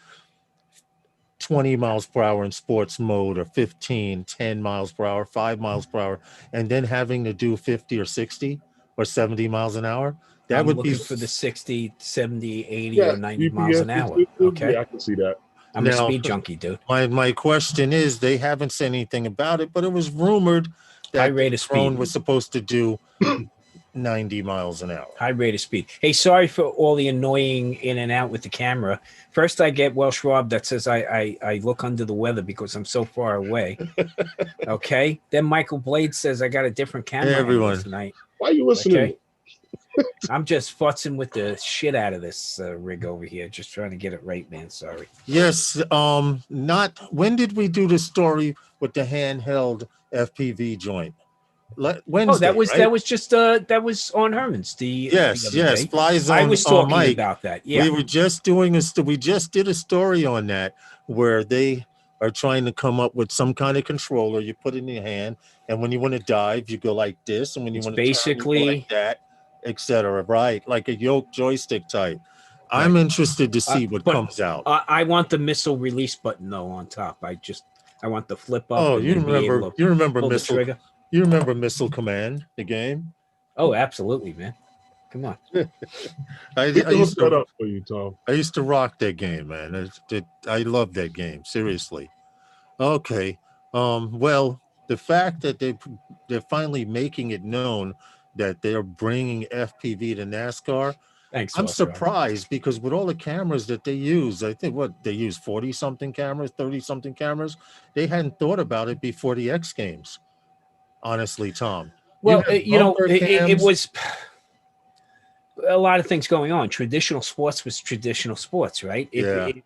20 miles per hour in sports mode, or 15, 10 miles per hour, 5 miles per hour, and then having to do 50 or 60 or 70 miles an hour? That I'm would looking be for the 60, 70, 80, Yeah, or 90 miles an hour. Okay. Yeah, I can see that. I'm a Now, speed junkie, dude. my question is, they haven't said anything about it, but it was rumored High that rate the of drone speed. was supposed to do 90 miles an hour. High rate of speed. Hey, sorry for all the annoying in and out with the camera. First, I get Welsh Rob that says I look under the weather because I'm so far away. Okay. Then Michael Blade says I got a different camera Hey, angle everyone. tonight. Why are you listening? Okay. I'm just futzing with the shit out of this rig over here, just trying to get it right, man. Sorry. Yes. Not when did we do the story with the handheld FPV joint? Wednesday. Oh, that was right? just that was on Herman's the Yes, other yes. day. Fly Zone. I was talking Mike, about that. Yeah. we were just doing we just did a story on that, where they are trying to come up with some kind of controller. You put it in your hand, and when you want to dive, you go like this, and when you It's want to turn, you basically go like that, etc. Right, like a yoke joystick type. I'm Right. interested to see what but comes out. I want the missile release button though on top. I want the flip up. Oh, and you then be remember? able to You remember pull the missile? trigger. You remember Missile Command, the game? Oh, absolutely, man. Come on. I We can hook used that to up for you, Tom. I used to rock that game, man. I love that game, seriously. Okay. Well, the fact that they're finally making it known that they're bringing FPV to NASCAR, Thanks. I'm Welsh Rob. surprised, because with all the cameras that they use, I think what they use 40 something cameras, 30 something cameras, they hadn't thought about it before the X Games. Honestly, Tom. Well, have bumper it cams. was a lot of things going on. Traditional sports was traditional sports, right? If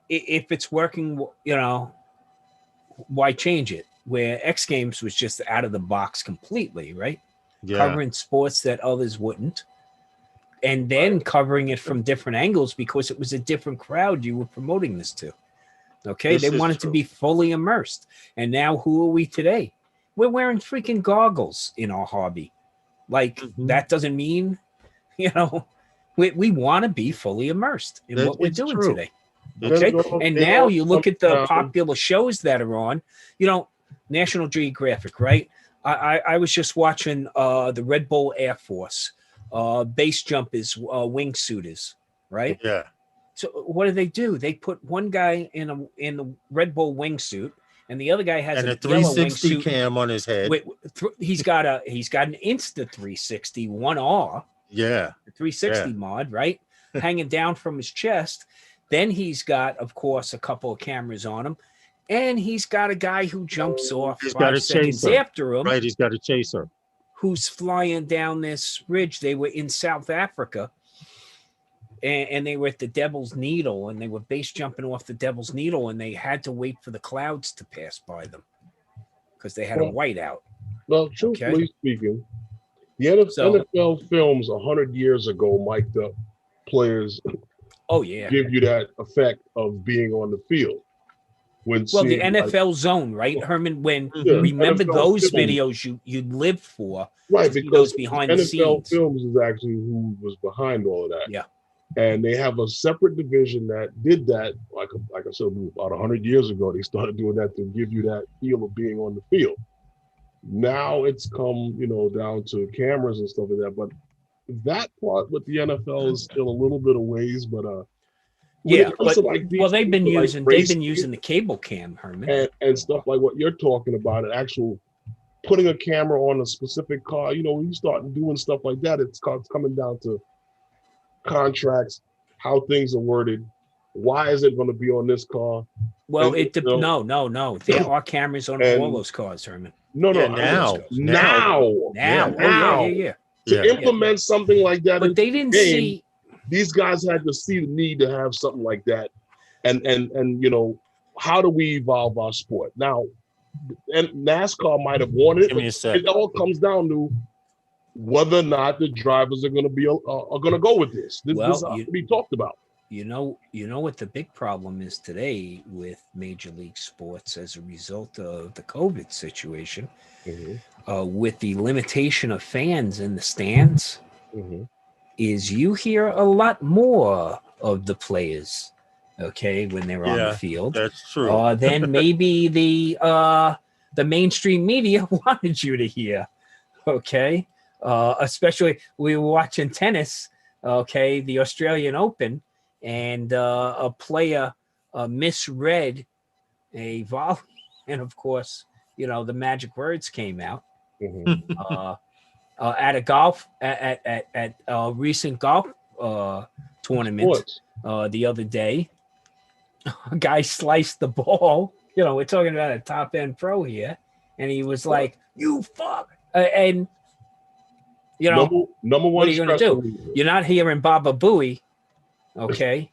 it's working, why change it? Where X Games was just out of the box completely, right? Yeah. Covering sports that others wouldn't, and then covering it from different angles because it was a different crowd you were promoting this to. Okay, This they is wanted true. to be fully immersed. And now who are we today? We're wearing freaking goggles in our hobby. Like that doesn't mean, we want to be fully immersed in what we're It's doing true. today. It's Okay. true. And now you look at the popular shows that are on, National Geographic, right? I was just watching the Red Bull Air Force, base jumpers, wingsuiters, right? Yeah. So what do? They put one guy in the Red Bull wingsuit, and the other guy has And a yellow 360 wingsuit. cam on his head. He's got an Insta 360 1R. Yeah. The 360 mod, right? Hanging down from his chest. Then he's got, of course, a couple of cameras on him. And he's got a guy who jumps off He's 5 got a seconds chaser. after him. Right, he's got a chaser. Who's flying down this ridge. They were in South Africa. And they were at the Devil's Needle, and they were base jumping off the Devil's Needle, and they had to wait for the clouds to pass by them because they had a whiteout. Well, truthfully speaking, the NFL films 100 years ago mic'd up players. Oh yeah, give you that effect of being on the field. The NFL zone, right, Herman? When remember NFL those films. videos you lived for, right? To because those behind the NFL scenes. Films is actually who was behind all of that. Yeah. And they have a separate division that did that, like I said, about 100 years ago. They started doing that to give you that feel of being on the field. Now it's come, down to cameras and stuff like that. But that part with the NFL is still a little bit of ways. But they've been using the cable cam, Herman, and stuff like what you're talking about, an actual putting a camera on a specific car. When you start doing stuff like that, it's coming down to contracts, how things are worded. Why is it going to be on this car? Well, And, you know, no. There are cameras on And- all those cars, Herman. No, Yeah, I now. know. Now. Now. Now. Yeah. To Yeah. implement something like that, But they didn't game, see. these guys had to see the need to have something like that. And you know, how do we evolve our sport? Now, and NASCAR might have wanted it, Give me a but sec. it all comes down to whether or not the drivers are going to be are going to go with this. This has to be talked about. You know what the big problem is today with Major League Sports as a result of the COVID situation, with the limitation of fans in the stands, is you hear a lot more of the players, okay, when they're on the field. That's true. Then maybe the mainstream media wanted you to hear, okay. Especially we were watching tennis, okay, the Australian Open, and a player misread a volley, and of course, you know, the magic words came out. At a golf at a recent golf tournament the other day, a guy sliced the ball. You know, we're talking about a top end pro here, and he was like, "You fuck," and you know, number one. What are you going to do? You're not hearing Baba Booey, okay?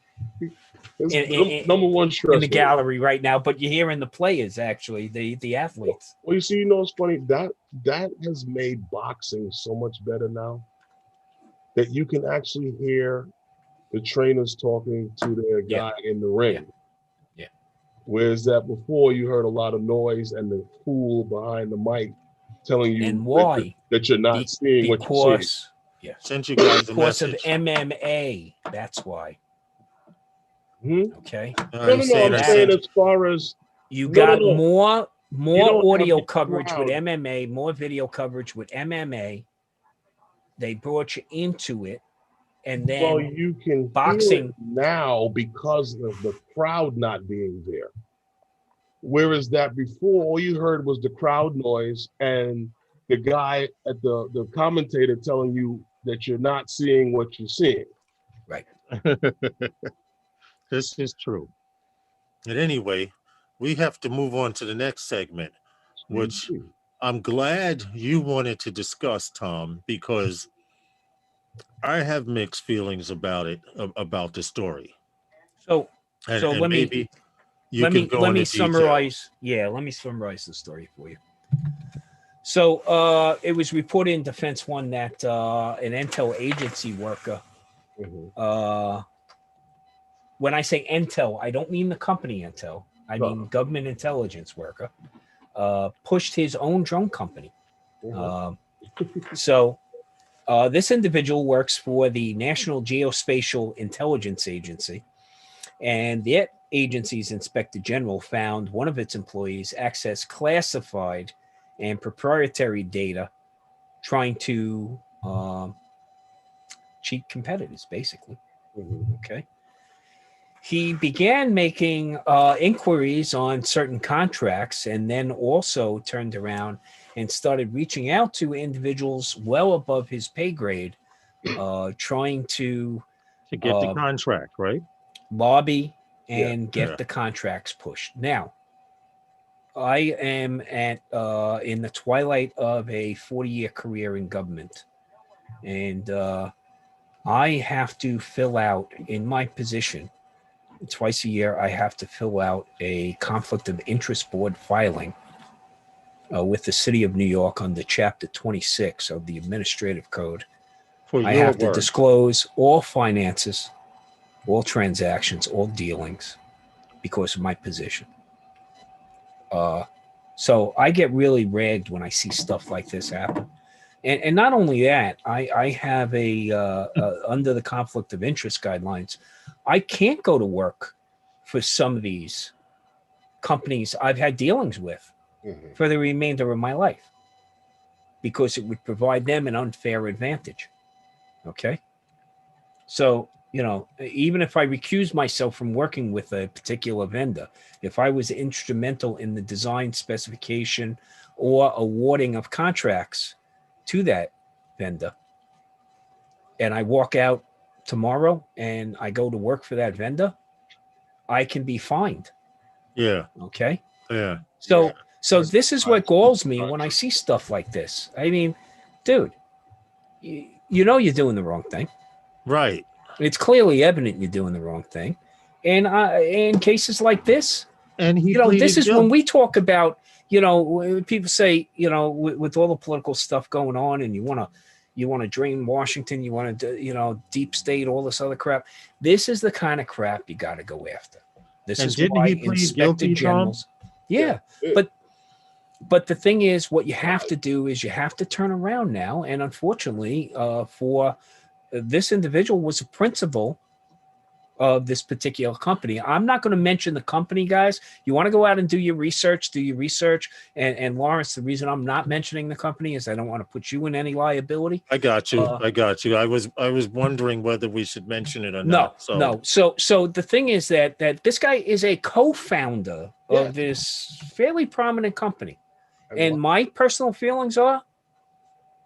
Number one stress in the gallery right now, but you're hearing the players, actually, the athletes. Well, you see, you know, it's funny that has made boxing so much better now that you can actually hear the trainers talking to their guy in the ring. Yeah. Whereas that before you heard a lot of noise and the fool behind the mic telling you and why that you're not seeing what you're seeing. Yeah. Sent you guys a because of message. MMA. That's why. Okay. No, I'm saying as far as you got more audio coverage with MMA, more video coverage with MMA. They brought you into it, and then you can boxing hear it now because of the crowd not being there. Whereas that before, all you heard was the crowd noise and the guy at the commentator telling you that you're not seeing what you're seeing. Right. This is true. And anyway, we have to move on to the next segment, which I'm glad you wanted to discuss, Tom, because I have mixed feelings about it, about the story. So let me summarize. Yeah, let me summarize the story for you. So it was reported in Defense One that an intel agency worker, when I say intel, I don't mean the company Intel. I mean government intelligence worker, pushed his own drone company. So this individual works for the National Geospatial Intelligence Agency, and the agency's inspector general found one of its employees access classified and proprietary data, trying to cheat competitors, basically. Okay. He began making inquiries on certain contracts, and then also turned around and started reaching out to individuals well above his pay grade, trying to get the contract, right? Lobby and get the contracts pushed. Now, I am at in the twilight of a 40-year career in government, and I have to fill out in my position. Twice a year, I have to fill out a conflict of interest board filing with the city of New York under Chapter 26 of the Administrative Code. I have to disclose all finances, all transactions, all dealings because of my position. So I get really ragged when I see stuff like this happen. And not only that, I have under the conflict of interest guidelines, I can't go to work for some of these companies I've had dealings with for the remainder of my life because it would provide them an unfair advantage. Okay. So, you know, even if I recuse myself from working with a particular vendor, if I was instrumental in the design, specification, or awarding of contracts to that vendor, and I walk out tomorrow and I go to work for that vendor, I can be fined. Yeah. Okay. Yeah. So this is what galls me when I see stuff like this. I mean, dude, you know you're doing the wrong thing. Right. It's clearly evident you're doing the wrong thing. And in cases like this, and he this is guilty. when we talk about, when people say, with all the political stuff going on and you want to drain Washington, you want to, deep state, all this other crap. This is the kind of crap you got to go after. This And is didn't why he plead Inspector guilty, Tom? Generals. Yeah. But the thing is, what you have to do is you have to turn around now. And unfortunately, for this individual was a principal of this particular company. I'm not going to mention the company, guys. You want to go out and do your research, And Lawrence, the reason I'm not mentioning the company is I don't want to put you in any liability. I got you. I was wondering whether we should mention it or not. No. So the thing is that this guy is a co-founder of this fairly prominent company. And my personal feelings are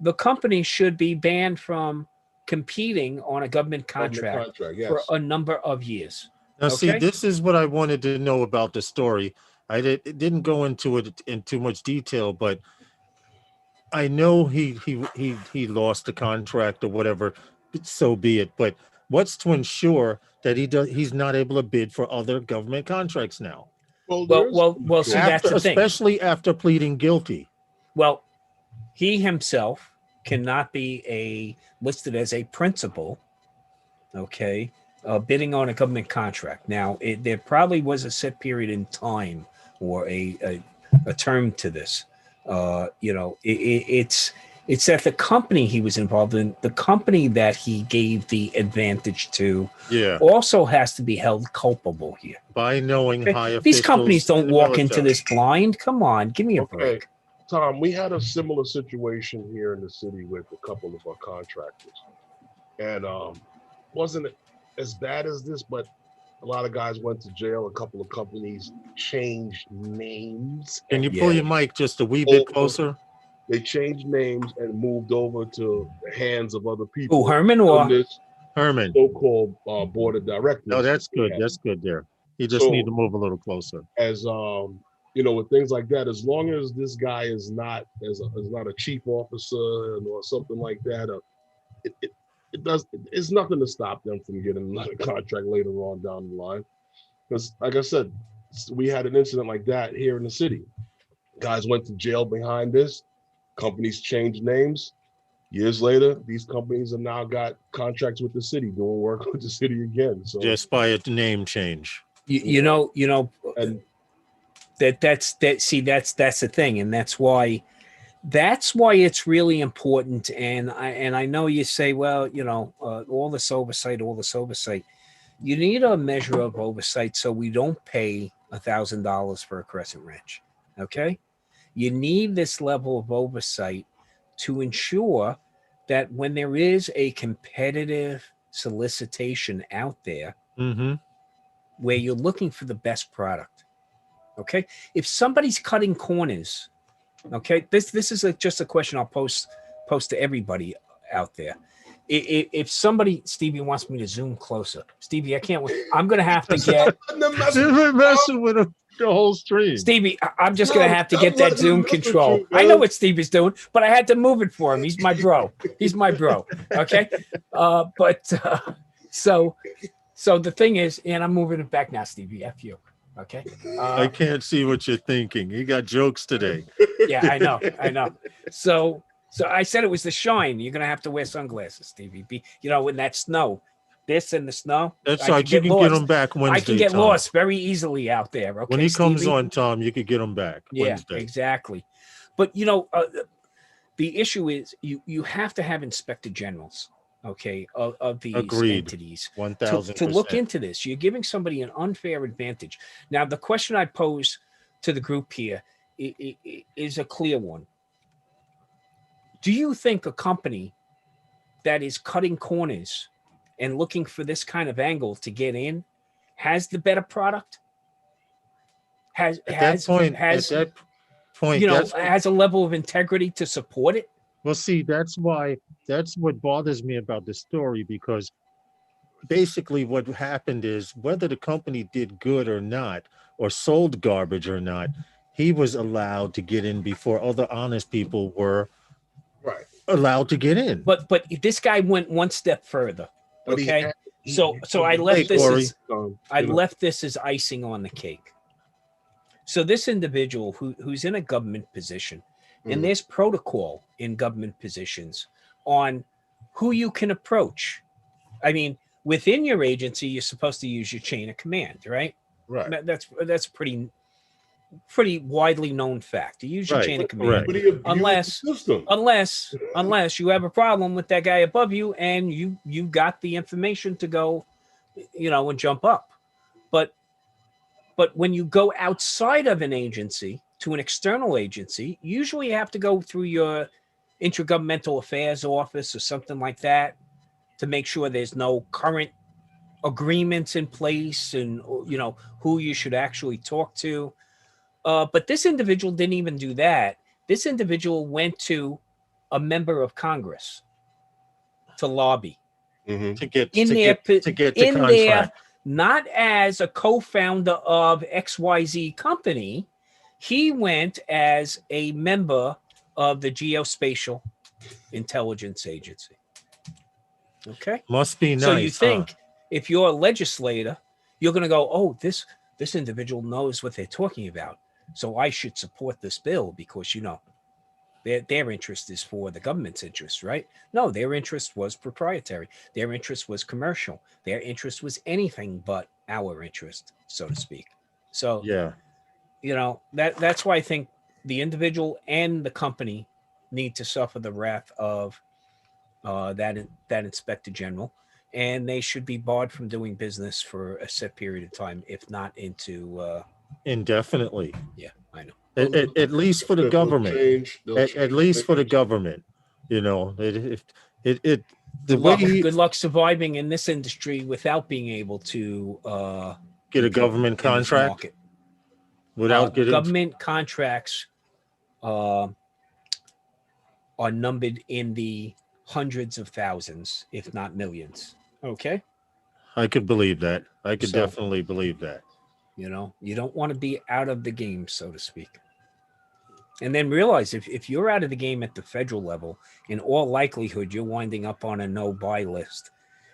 the company should be banned from competing on a government contract for a number of years. Now, see, this is what I wanted to know about the story. It didn't go into it in too much detail, but I know he lost the contract or whatever, so be it. But what's to ensure that he's not able to bid for other government contracts now? Well, see, that's the thing. Especially after pleading guilty. Well, he himself cannot be listed as a principal, bidding on a government contract. Now, there probably was a set period in time or a term to this. It's that the company he was involved in, the company that he gave the advantage to, also has to be held culpable here. By knowing high officials. These companies don't walk into this blind. Come on, give me a break. Tom, we had a similar situation here in the city with a couple of our contractors. And wasn't it as bad as this, but a lot of guys went to jail. A couple of companies changed names. Can you pull your mic just a wee bit closer? They changed names and moved over to the hands of other people. Oh, Herman or this Herman? So-called board of directors. No, that's good. That's good there. You just need to move a little closer. As with things like that, as long as this guy is not a chief officer or something like that, it's nothing to stop them from getting another contract later on down the line. Because, like I said, we had an incident like that here in the city. Guys went to jail behind this. Companies changed names. Years later, these companies have now got contracts with the city, doing work with the city again. So just by a name change. And that's the thing, and that's why it's really important. And I know you say, well, all this oversight. You need a measure of oversight so we don't pay $1,000 for a crescent wrench. Okay, you need this level of oversight to ensure that when there is a competitive solicitation out there, where you're looking for the best product. Okay, if somebody's cutting corners, this is just a question I'll post to everybody out there. If somebody, Stevie wants me to zoom closer. Stevie, I can't wait. I'm gonna have to get messing with the whole stream. Stevie, I'm just gonna have to get that zoom control. I know what Stevie's doing, but I had to move it for him. He's my bro. Okay, so the thing is, and I'm moving it back now, Stevie. F you. Okay. I can't see what you're thinking. You got jokes today. Yeah, I know. So I said it was the shine. You're gonna have to wear sunglasses, Stevie. In that snow, this and the snow. That's right. You can get them back Wednesday. I can get lost very easily out there. Okay, when he comes Stevie? on, Tom, you could get them back. Wednesday. Exactly. But the issue is you have to have inspector generals. Of these entities 1,000% to look into this. You're giving somebody an unfair advantage. Now, the question I pose to the group here is a clear one. Do you think a company that is cutting corners and looking for this kind of angle to get in has the better product? Has a level of integrity to support it? Well, see, that's what bothers me about the story, because basically what happened is whether the company did good or not, or sold garbage or not, he was allowed to get in before other honest people were Right. allowed to get in. But this guy went one step further. But he Okay. had- So I had- left this Corey. as I you know, left this as icing on the cake. So this individual who's in a government position, and Mhm. there's protocol in government positions on who you can approach. I mean, within your agency, you're supposed to use your chain of command, right? right. That's pretty widely known fact. You use your Right, chain of correct. command. But he abused Unless- the system. Unless you have a problem with that guy above you and you got the information to go, and jump up. But when you go outside of an agency to an external agency, usually you have to go through your intergovernmental affairs office or something like that to make sure there's no current agreements in place and who you should actually talk to. But this individual didn't even do that. This individual went to a member of Congress to lobby Mhm. to get in to their get to get the in their contract. not as a co-founder of XYZ company. He went as a member of the Geospatial Intelligence Agency. Okay. Must be nice. So you huh? think if you're a legislator, you're going to go, oh, this individual knows what they're talking about. So I should support this bill because, their interest is for the government's interest, right? No, their interest was proprietary. Their interest was commercial. Their interest was anything but our interest, so to speak. So, Yeah. that's why I think the individual and the company need to suffer the wrath of that inspector general, and they should be barred from doing business for a set period of time, if not into Indefinitely. yeah, I know. At least for the They'll government. change- they'll At change least for the things. government. The Good way luck, good luck surviving in this industry without being able to get a compete government in this contract market. without getting Government contracts are numbered in the hundreds of thousands, if not millions. Okay. I could believe that. I could So- definitely believe that. You don't want to be out of the game, so to speak. And then realize if you're out of the game at the federal level, in all likelihood, you're winding up on a no-buy list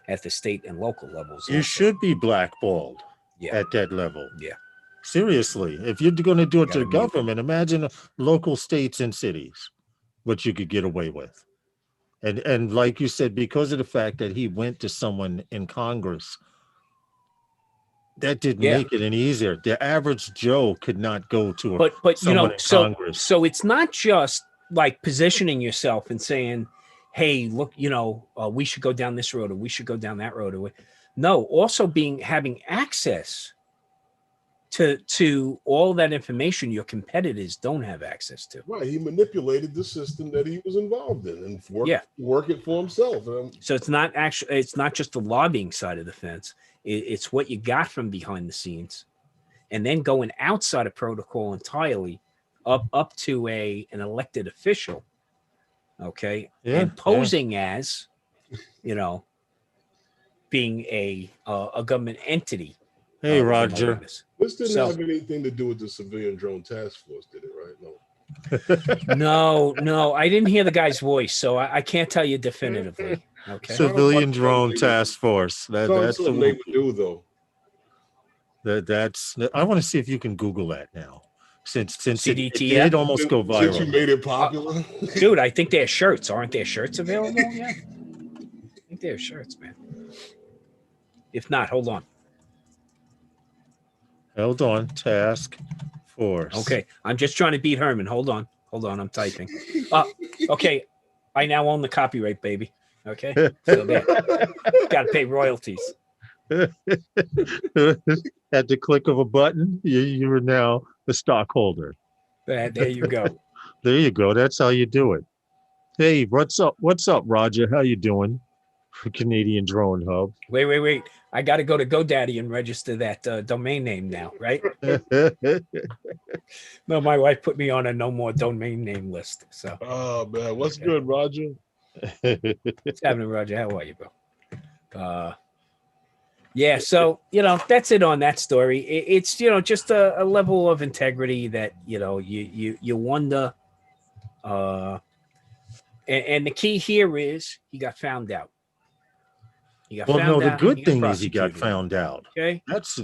at the state and local levels. You also. should be blackballed Yeah. at that level. Yeah. Seriously. If you're going to do it to Gotta the mute. government, imagine local states and cities, what you could get away with. And like you said, because of the fact that he went to someone in Congress, that didn't Yeah. make it any easier. The average Joe could not go to a But someone in Congress. so it's not just like positioning yourself and saying, hey, look, we should go down this road or we should go down that road. No, also having access to all that information your competitors don't have access to. Right. He manipulated the system that he was involved in and work it for himself. So it's not just the lobbying side of the fence. It's what you got from behind the scenes, and then going outside of protocol entirely, up to an elected official, okay, Yeah, and posing as, being a government entity. Hey, of the Roger. wilderness. This didn't So- have anything to do with the civilian drone task force, did it? Right? No. No, I didn't hear the guy's voice, so I can't tell you definitively. Okay. Civilian Drone Task Force. Sounds That's something they would do, though. that's. I want to see if you can Google that now, since it CDTF? did almost go Since you viral. made it popular. Dude, I think there's shirts. Aren't there shirts available? Yeah. I think there's shirts, man. If not, hold on. Hold on, Task Force. Okay. I'm just trying to beat Herman. Hold on. I'm typing. Okay. I now own the copyright, baby. Okay. So there. Got to pay royalties. At the click of a button, you are now a stockholder. There you go. There you go. That's how you do it. Hey, what's up? What's up, Roger? How you doing? Canadian Drone Hub. Wait. I got to go to GoDaddy and register that domain name now, right? No, my wife put me on a no more domain name list. So Oh, man. What's good, Roger? what's happening, Roger? How are you, bro? Yeah, so that's it on that story. It's just a level of integrity that you wonder. And the key here is he got found out. He got Well, no, found the out. And good he got thing is he got prosecuted. found out. Okay, That's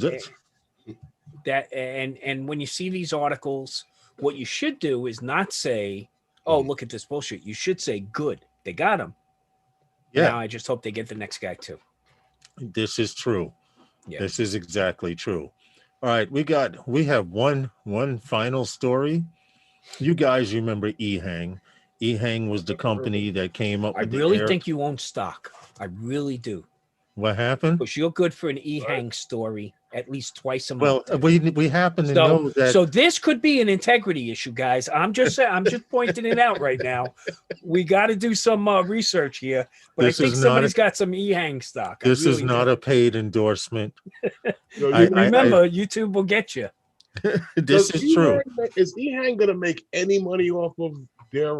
that and when you see these articles, what you should do is not say, "Oh, look at this bullshit." You should say, "Good, they got him." yeah. Now I just hope they get the next guy too. This is true. Yeah. This is exactly true. All right, we have one final story. You guys remember Ehang? Ehang was the company that came up I with really the air. think you own stock. I really do. What happened? Because you're good for an Ehang story at least twice a Well, month. we happen to know that. So this could be an integrity issue, guys. I'm just pointing it out right now. We got to do some research here, but I think somebody's got some Ehang stock. This is not a paid endorsement. Remember, YouTube will get you. This is true. Is Ehang going to make any money off of their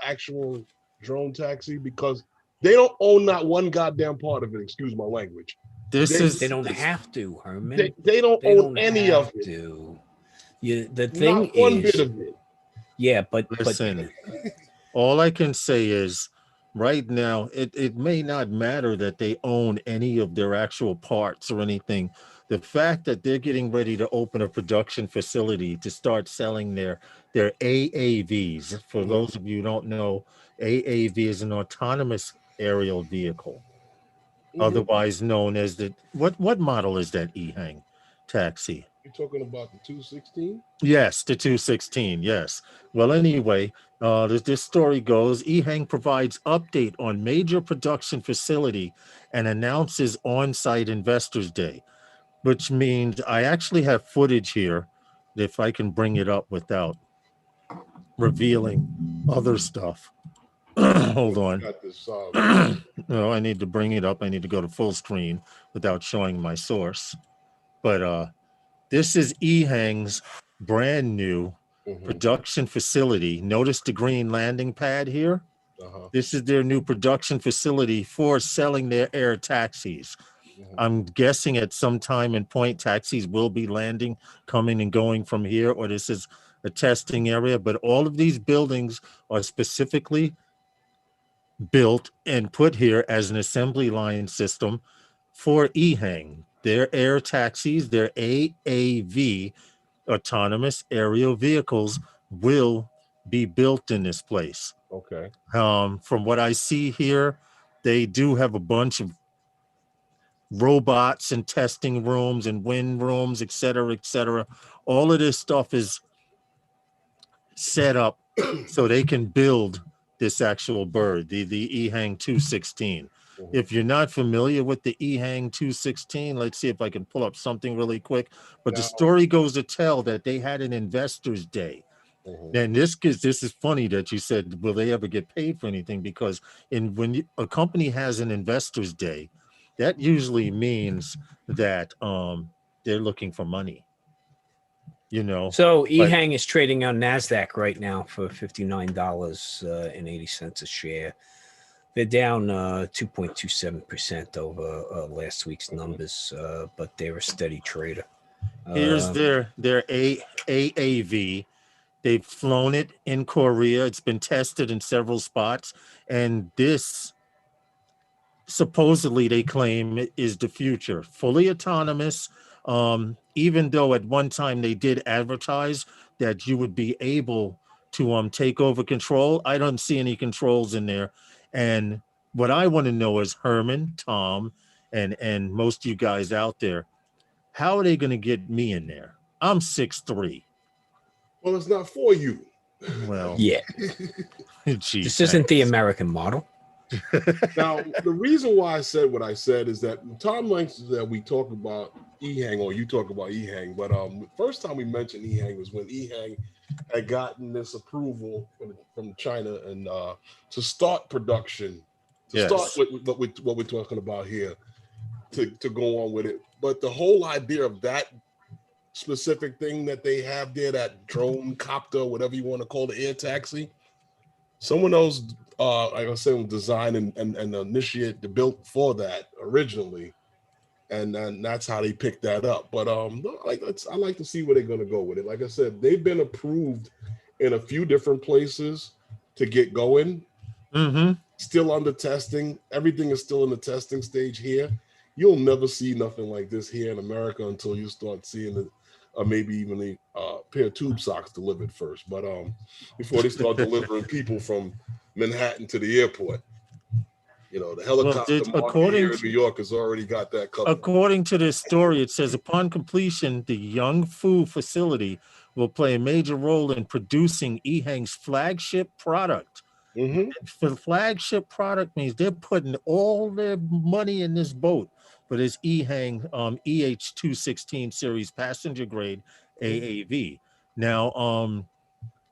actual drone taxi? Because they don't own not one goddamn part of it. Excuse my language. They don't have to, Herman. They don't own any of it. The thing not one is, bit of it. Yeah, but listen, all I can say is right now, it may not matter that they own any of their actual parts or anything. The fact that they're getting ready to open a production facility to start selling their AAVs. For those of you who don't know, AAV is an autonomous aerial vehicle, otherwise known as the what model is that Ehang taxi? You're talking about the 216? Yes, the 216. Yes. Well, anyway, this story goes: Ehang provides update on major production facility and announces on-site Investors Day, which means I actually have footage here, if I can bring it up without revealing other stuff. Hold on. No, I need to bring it up. I need to go to full screen without showing my source. But this is Ehang's brand new production facility. Notice the green landing pad here. This is their new production facility for selling their air taxis. I'm guessing at some time in point, taxis will be landing, coming and going from here, or this is a testing area. But all of these buildings are specifically built and put here as an assembly line system for Ehang. Their air taxis, their AAV, autonomous aerial vehicles, will be built in this place. Okay. From what I see here, they do have a bunch of robots and testing rooms and wind rooms, et cetera, et cetera. All of this stuff is set up so they can build this actual bird, the Ehang 216. If you're not familiar with the Ehang 216, let's see if I can pull up something really quick. But the story goes to tell that they had an Investors Day. And this is funny that you said, will they ever get paid for anything? Because when a company has an Investors Day, that usually means that they're looking for money. So Ehang is trading on NASDAQ right now for $59.80 a share. They're down 2.27% over last week's numbers, but they're a steady trader. Here's their AAV. They've flown it in Korea. It's been tested in several spots, and this supposedly they claim is the future, fully autonomous. Even though at one time they did advertise that you would be able to take over control, I don't see any controls in there. And what I want to know is, Herman, Tom, and most of you guys out there, how are they going to get me in there? I'm 6'3". Well, it's not for you. Well, yeah. Geez, this isn't the American model. Now, the reason why I said what I said is that Tom likes that we talk about Ehang, or you talk about Ehang, but the first time we mentioned Ehang was when Ehang had gotten this approval from China and to start production, start with what we're talking about here, to go on with it. But the whole idea of that specific thing that they have there, that drone copter, whatever you want to call the air taxi, someone else, like I said, was designed and initiate the built for that originally. and then that's how they picked that up. But I like to see where they're going to go with it. Like I said, they've been approved in a few different places to get going. Mm-hmm. Still under testing. Everything is still in the testing stage here. You'll never see nothing like this here in America until you start seeing it, or maybe even a pair of tube socks delivered first. But before they start delivering people from Manhattan to the airport. You know, the helicopter market here in New York has already got that covered. According to this story, it says upon completion, the Young Fu facility will play a major role in producing Ehang's flagship product. Mm-hmm. The flagship product means they're putting all their money in this boat for this Ehang EH216 series passenger grade AAV. Now,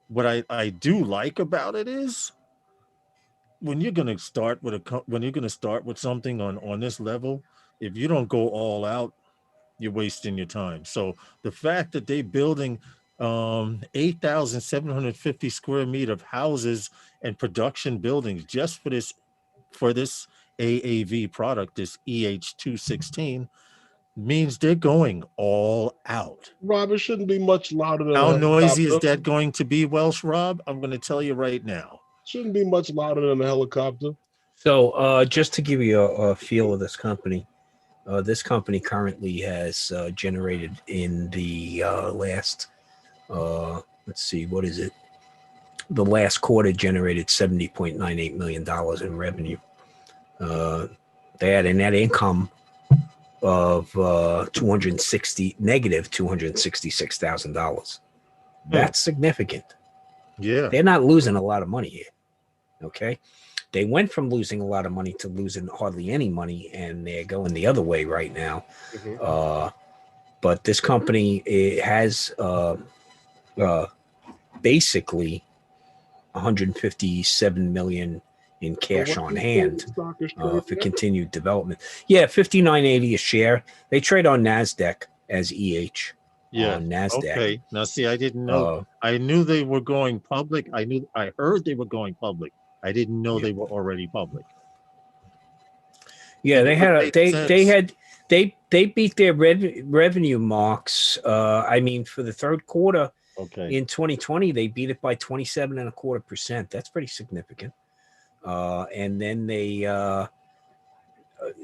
what I do like about it is when you're going to start with something on this level, if you don't go all out, you're wasting your time. So the fact that they're building 8,750 square meter of houses and production buildings just for this AAV product, this EH216, means they're going all out. Rob, it shouldn't be much louder than how noisy is that going to be, Welsh Rob? I'm going to tell you right now. Shouldn't be much louder than a helicopter. So just to give you a feel of this company currently has generated in the last, let's see, what is it? The last quarter generated $70.98 million in revenue. They had a net income of negative $266,000. That's significant. Yeah. They're not losing a lot of money here. Okay. They went from losing a lot of money to losing hardly any money, and they're going the other way right now. Mm-hmm. But this company has basically $157 million in cash on hand for continued development. Yeah, $59.80 a share. They trade on NASDAQ as EH. Yeah. On NASDAQ. Okay. Now, see, I didn't know. I knew they were going public. I heard they were going public. I didn't know they were already public. Yeah, they beat their revenue marks. I mean, for the third quarter in 2020, they beat it by 27.25%. That's pretty significant. And then they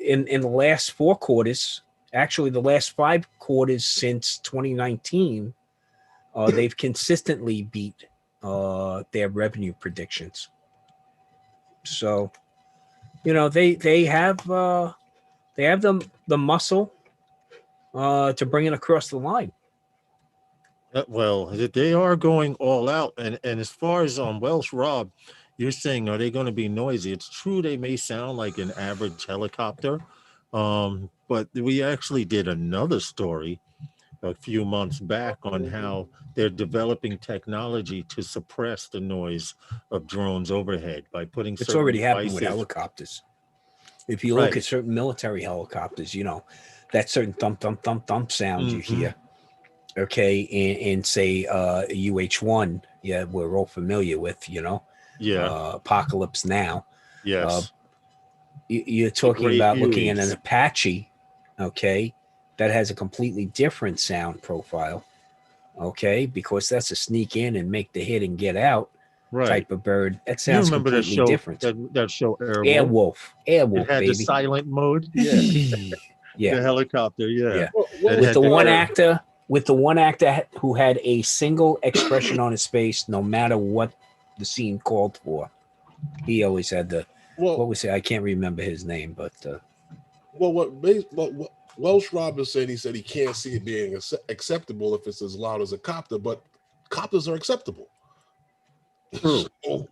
in the last 4 quarters, actually the last 5 quarters since 2019, they've consistently beat their revenue predictions. So, you know, they have the muscle to bring it across the line. Well, they are going all out, and as far as Welsh Rob, you're saying, are they going to be noisy? It's true they may sound like an average helicopter, but we actually did another story a few months back on how they're developing technology to suppress the noise of drones overhead by putting it's already happening with helicopters. If you look at certain military helicopters, you know, that certain thump sound you hear, okay, in say UH-1, we're all familiar with, you know, Apocalypse Now. Yes. You're talking about looking at an Apache, okay, that has a completely different sound profile, okay, because that's a sneak in and make the hit and get out type of bird. That sounds completely different. That show Airwolf. Airwolf, it had baby. The silent mode. Yeah. The helicopter, With the one actor who had a single expression on his face, no matter what the scene called for. He always had what was it? I can't remember his name, but what Welsh Rob said, he said he can't see it being acceptable if it's as loud as a copter, but copters are acceptable. True. You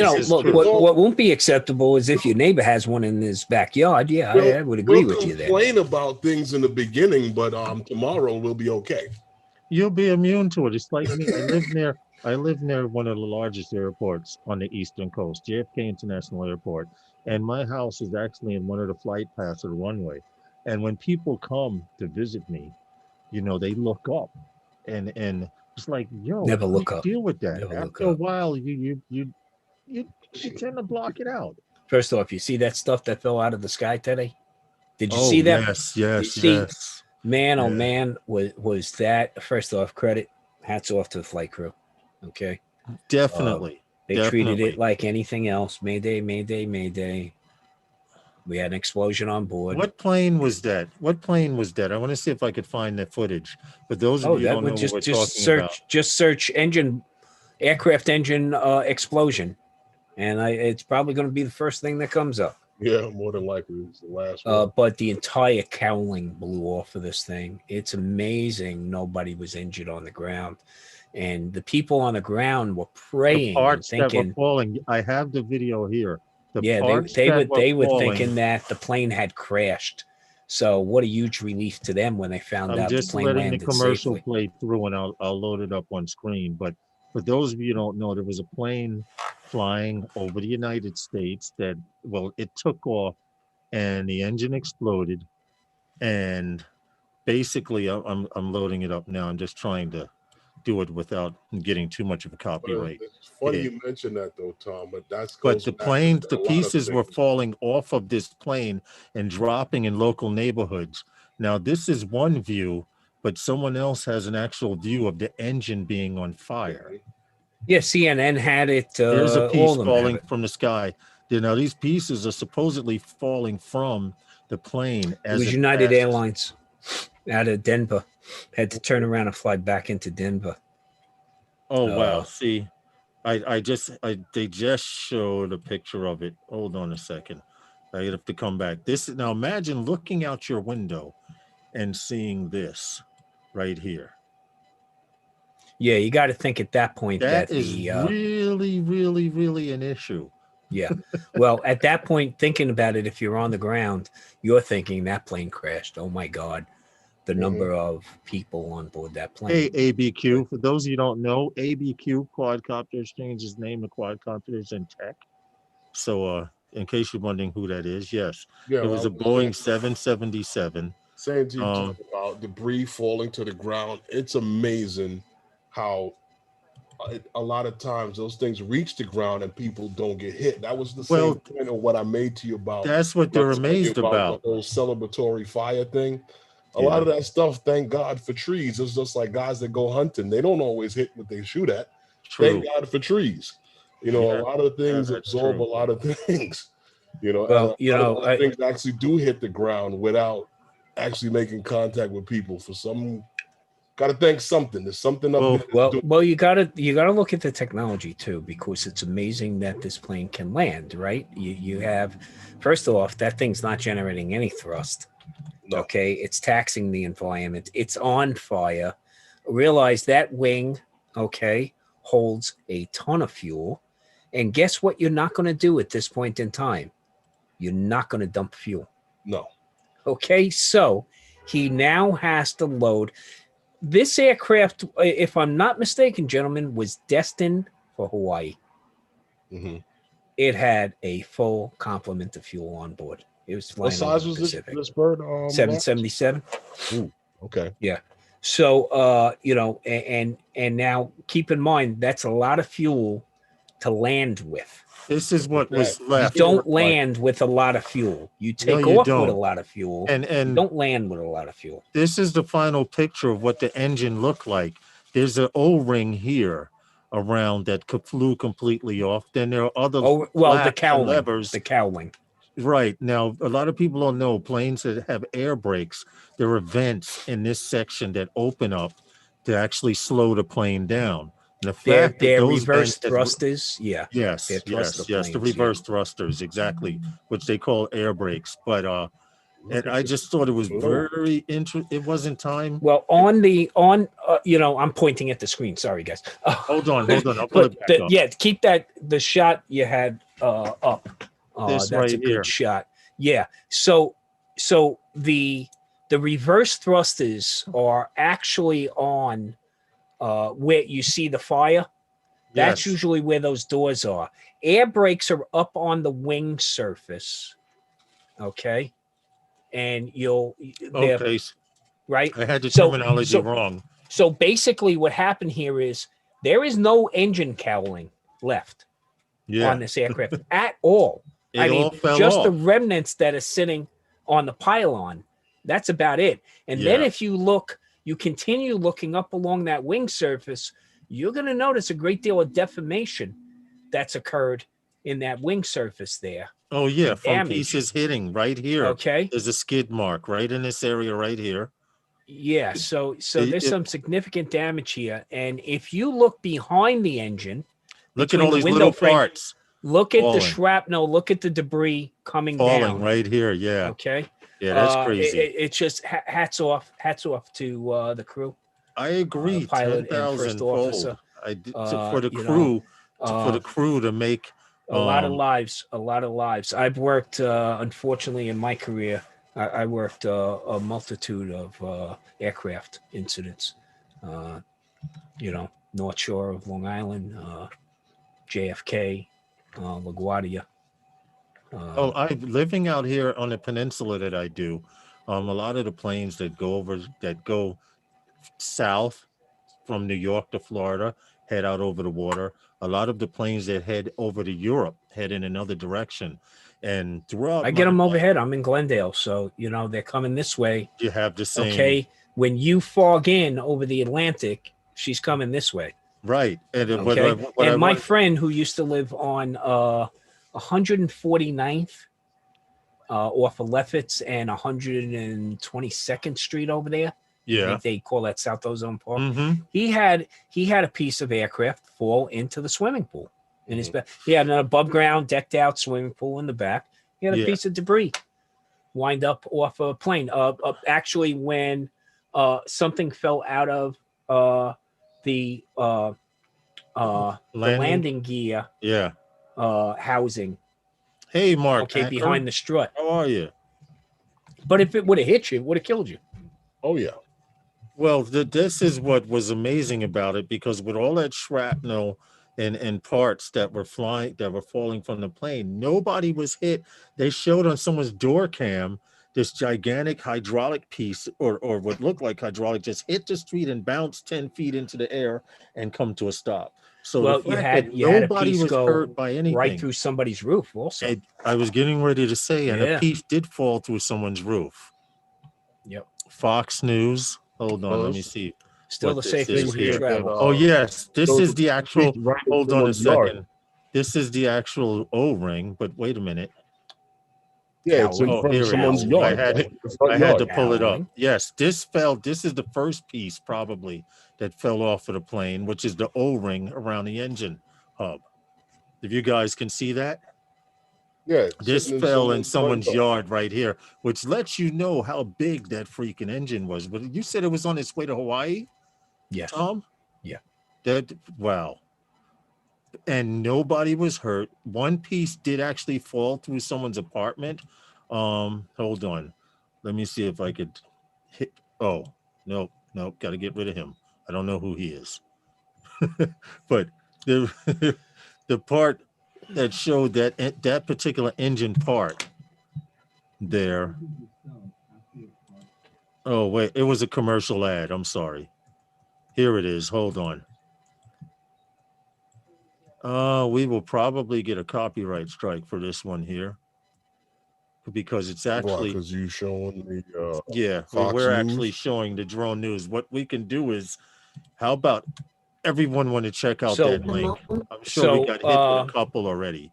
know, look, what won't be acceptable is if your neighbor has one in his backyard. Yeah, I would agree with you there. Complain about things in the beginning, but tomorrow we'll be okay. You'll be immune to it. It's like me. I live near one of the largest airports on the Eastern Coast, JFK International Airport, and my house is actually in one of the flight paths of the runway. And when people come to visit me, you know, they look up, and it's like, yo, never look up. Deal with that. After a while, you tend to block it out. First off, you see that stuff that fell out of the sky today? Did you see that? Yes, You yes, see, yes. man, oh Yeah. man, was that, first off, credit, hats off to the flight crew. Okay. Definitely. They treated Definitely. it like anything else. Mayday, mayday, mayday. We had an explosion on board. What plane was that? What plane was that? I want to see if I could find that footage. For those of you who That don't know would what we're just talking about. search aircraft engine explosion, and it's probably going to be the first thing that comes up. Yeah, more than likely it's the last one. But the entire cowling blew off of this thing. It's amazing nobody was injured on the ground, and the people on the ground were The praying and parts that were thinking, falling. I have the video here. The yeah, parts they that were falling, thinking that the plane had crashed. So what a huge relief to them when they found I'm out the just plane letting the landed commercial safely. play through, and I'll load it up on screen. But for those of you who don't know, there was a plane flying over the United States that, well, it took off and the engine exploded. And basically, I'm loading it up now. I'm just trying to do it without getting too much of a But copyright. it's funny hit. you mentioned that though, Tom. But that's But goes the back planes, to the a lot of pieces were things. falling off of this plane and dropping in local neighborhoods. Now, this is one view, but someone else has an actual view of the engine being on fire. Yeah, CNN had it. There's a All piece of them have falling it. from the sky. Now, these pieces are supposedly falling from the plane It as was it United passes. Airlines out of Denver. Had to turn around and fly back into Denver. Oh, wow. See, they just showed a picture of it. Hold on a second. I have to come back. Now imagine looking out your window and seeing this right here. Yeah, you got to think at that point That that is really, really, really an issue. Yeah. Well, at that point, thinking about it, if you're on the ground, you're thinking that plane crashed. Oh my God. The number of people on board that plane. Hey, ABQ. For those of you who don't know, ABQ Quadcopters changed its name to Quadcopters and Tech. So in case you're wondering who that is, yes. Yeah, it was a Boeing 777. Saying to you talk about debris falling to the ground. It's amazing how a lot of times those things reach the ground and people don't get hit. That was the same point of what I made to you about. That's what they're amazed about. The whole celebratory fire thing. A lot of that stuff, thank God for trees. It's just like guys that go hunting. They don't always hit what they shoot at. True. Thank God for trees. You know, a lot of things absorb a lot of things. You know, well, and a lot of things actually do hit the ground without actually making contact with people. For some, got to thank something. There's something up there. Well, you gotta look at the technology too, because it's amazing that this plane can land. Right? You have, first off, that thing's not generating any thrust. No. Okay, it's taxing the environment. It's on fire. Realize that wing, okay, holds a ton of fuel. And guess what you're not going to do at this point in time? You're not going to dump fuel. No. Okay, so he now has to load. This aircraft, if I'm not mistaken, gentlemen, was destined for Hawaii. Mm-hmm. It had a full complement of fuel on board. It was flying. What size was this bird? 777. Ooh, okay. Yeah. So, you know, and now keep in mind that's a lot of fuel to land with. This is what was left. You don't land with a lot of fuel. You take off with a lot of fuel, and you don't land with a lot of fuel. This is the final picture of what the engine looked like. There's an O-ring here around that flew completely off. Then there are other the cowling, levers. The cowling. Right. Now, a lot of people don't know planes that have air brakes. There are vents in this section that open up to actually slow the plane down. And the fact that those reverse thrusters, yes, the reverse thrusters, exactly, which they call air brakes. But and I just thought it was very interesting. It wasn't time. Well, you know, I'm pointing at the screen. Sorry, guys. Hold on. I'll put it back up. Yeah, keep the shot you had up. This that's right a good here. shot. Yeah. So the reverse thrusters are actually on where you see the fire. That's usually where those doors are. Air brakes are up on the wing surface. Okay. And right. I had the terminology wrong. So basically what happened here is there is no engine cowling left on this aircraft at all. It all fell just off. the remnants that are sitting on the pylon. That's about it. And then Yeah. if you continue looking up along that wing surface, you're going to notice a great deal of deformation that's occurred in that wing surface there. Oh yeah, and from damage. pieces hitting right here. Okay. There's a skid mark right in this area right here. Yeah. So there's some significant damage here. And if you look behind the engine, Look at between all the these window little frame, parts look at the falling. shrapnel, look at the debris coming falling down. right here. Yeah. Okay. Yeah, that's crazy. It's just hats off to the crew. I agree. Pilot and first 10,000 officer. fold. I did for the you crew, know, for the crew to make a lot of lives. I've worked, unfortunately, in my career, I worked a multitude of aircraft incidents. North Shore of Long Island, JFK, LaGuardia. I living out here on the peninsula that I do. A lot of the planes that go south from New York to Florida head out over the water. A lot of the planes that head over to Europe head in another direction. And throughout, I get them overhead. I'm in Glendale, so they're coming this way. You have the same. Okay, when you fog in over the Atlantic, she's coming this way. Right. And okay. My friend who used to live on 149th off of Lefferts and 122nd Street over there. Yeah. They call that South Ozone Park. Mm-hmm. He had a piece of aircraft fall into the swimming pool in his back. He had an above ground decked out swimming pool in the back. He had a piece of debris wind up off a plane. Actually, when something fell out of the landing gear housing. Hey, Mark. Okay, Anchor. behind the strut. How are you? But if it would have hit you, it would have killed you. Oh yeah. Well, this is what was amazing about it, because with all that shrapnel and parts that were falling from the plane, nobody was hit. They showed on someone's door cam this gigantic hydraulic piece or what looked like hydraulic just hit the street and bounced 10 feet into the air and come to a stop. So you had a piece was go hurt by anything. Right through somebody's roof also. I was getting ready to say, and a piece did fall through someone's roof. Yep. Fox News. Hold on, let me see. Still the safest way to travel. Oh yes, this is the actual. Right hold on a yard. second. This is the actual O-ring, but wait a minute. Yeah, it's in front of someone's yard. I had to pull it up. Yes, this fell. This is the first piece probably that fell off of the plane, which is the O-ring around the engine hub. If you guys can see that. Yeah, this fell in someone's yard right here, which lets you know how big that freaking engine was. But you said it was on its way to Hawaii? Yes. Tom? Yeah. Wow. And nobody was hurt. One piece did actually fall through someone's apartment. Hold on. Let me see if I could hit. Oh, nope, got to get rid of him. I don't know who he is. But the part that showed that particular engine part there. Oh, wait, it was a commercial ad. I'm sorry. Here it is. Hold on. We will probably get a copyright strike for this one here, because it's actually because you showing the we're actually showing the drone news. What we can do is, how about everyone want to check out that link? I'm sure we got hit with a couple already.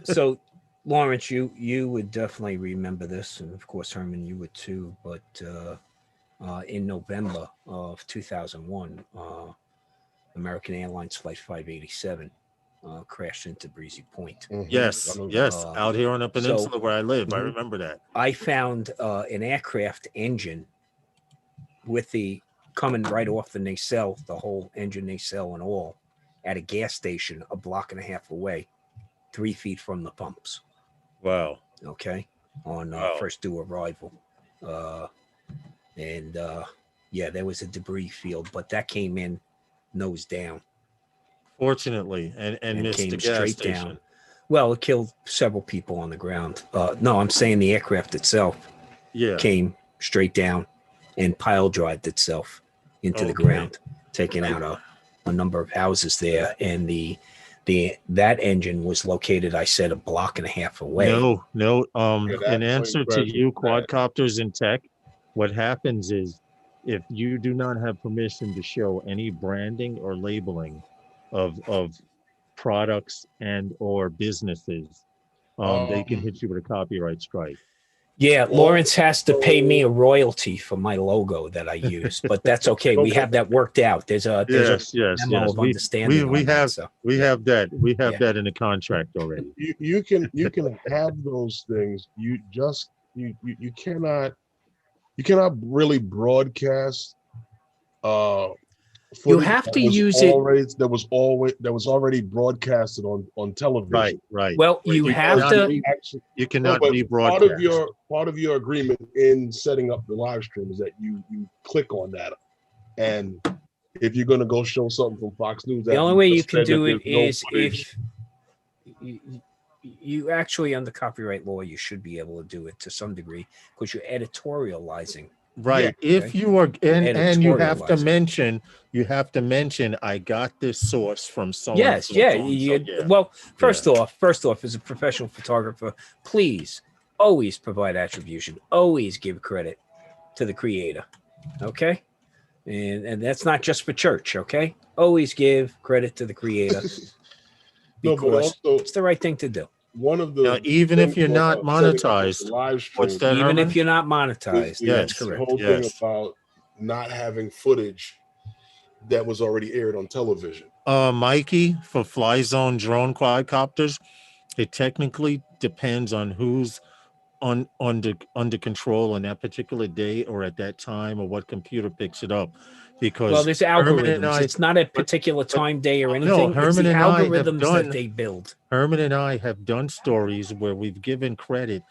So, Lawrence, you would definitely remember this, and of course, Herman, you would too. But in November of 2001, American Airlines Flight 587 crashed into Breezy Point. Mm-hmm. Yes, out here on the peninsula where I live. I remember that. I found an aircraft engine with the coming right off the nacelle, the whole engine nacelle and all, at a gas station a block and a half away, 3 feet from the pumps. Wow. Okay. On first due arrival. There was a debris field, but that came in nose down. Fortunately, and missed came the gas straight station. down. Well, it killed several people on the ground. No, I'm saying the aircraft itself came straight down and pile drived itself into the ground, taking out a number of houses there. And the that engine was located, I said, a block and a half away. No. Yeah, that In answer to brings you, back. quadcopters in tech, what happens is if you do not have permission to show any branding or labeling of products and or businesses, they can hit you with a copyright strike. Yeah, Lawrence has to pay me a Also- royalty for my logo that I use, but that's okay. We have that worked out. There's a Yes. memo of understanding. We on that, have so. have that. We have Yeah. that in the contract already. You can have those things. You just you cannot really broadcast You footage have that to was use it. that was already broadcasted on television. Right. Well, you have cannot to. You No, cannot but rebroadcast. part of your agreement in setting up the live stream is that you click on that, and if you're going to go show something from Fox News, The only way you can do it is is if you actually, under copyright law, you should be able to do it to some degree because you're editorializing. Right. Yeah. If you are and you have to Editorializing. mention I got this source from so Yes, and so, yeah. so and so. Yeah. Well, first off, as a professional photographer, please always provide attribution. Always give credit to the creator. Okay, and that's not just for church. Okay, always give credit to the creator No, but because also it's the right thing to do. one of the Now, even if things you're not about setting up a monetized, live stream what's that, Even Herman? if you're not monetized, is that's the correct. whole thing Yes. about not having footage that was already aired on television. Mikey, for Fly Zone drone quadcopters, it technically depends on who's under control on that particular day or at that time or what computer picks it up. Because Well, there's Herman and algorithms. It's not a particular time, day, or anything. No, It's Herman the and I have algorithms done- that they build. Herman and I have done stories where we've given credit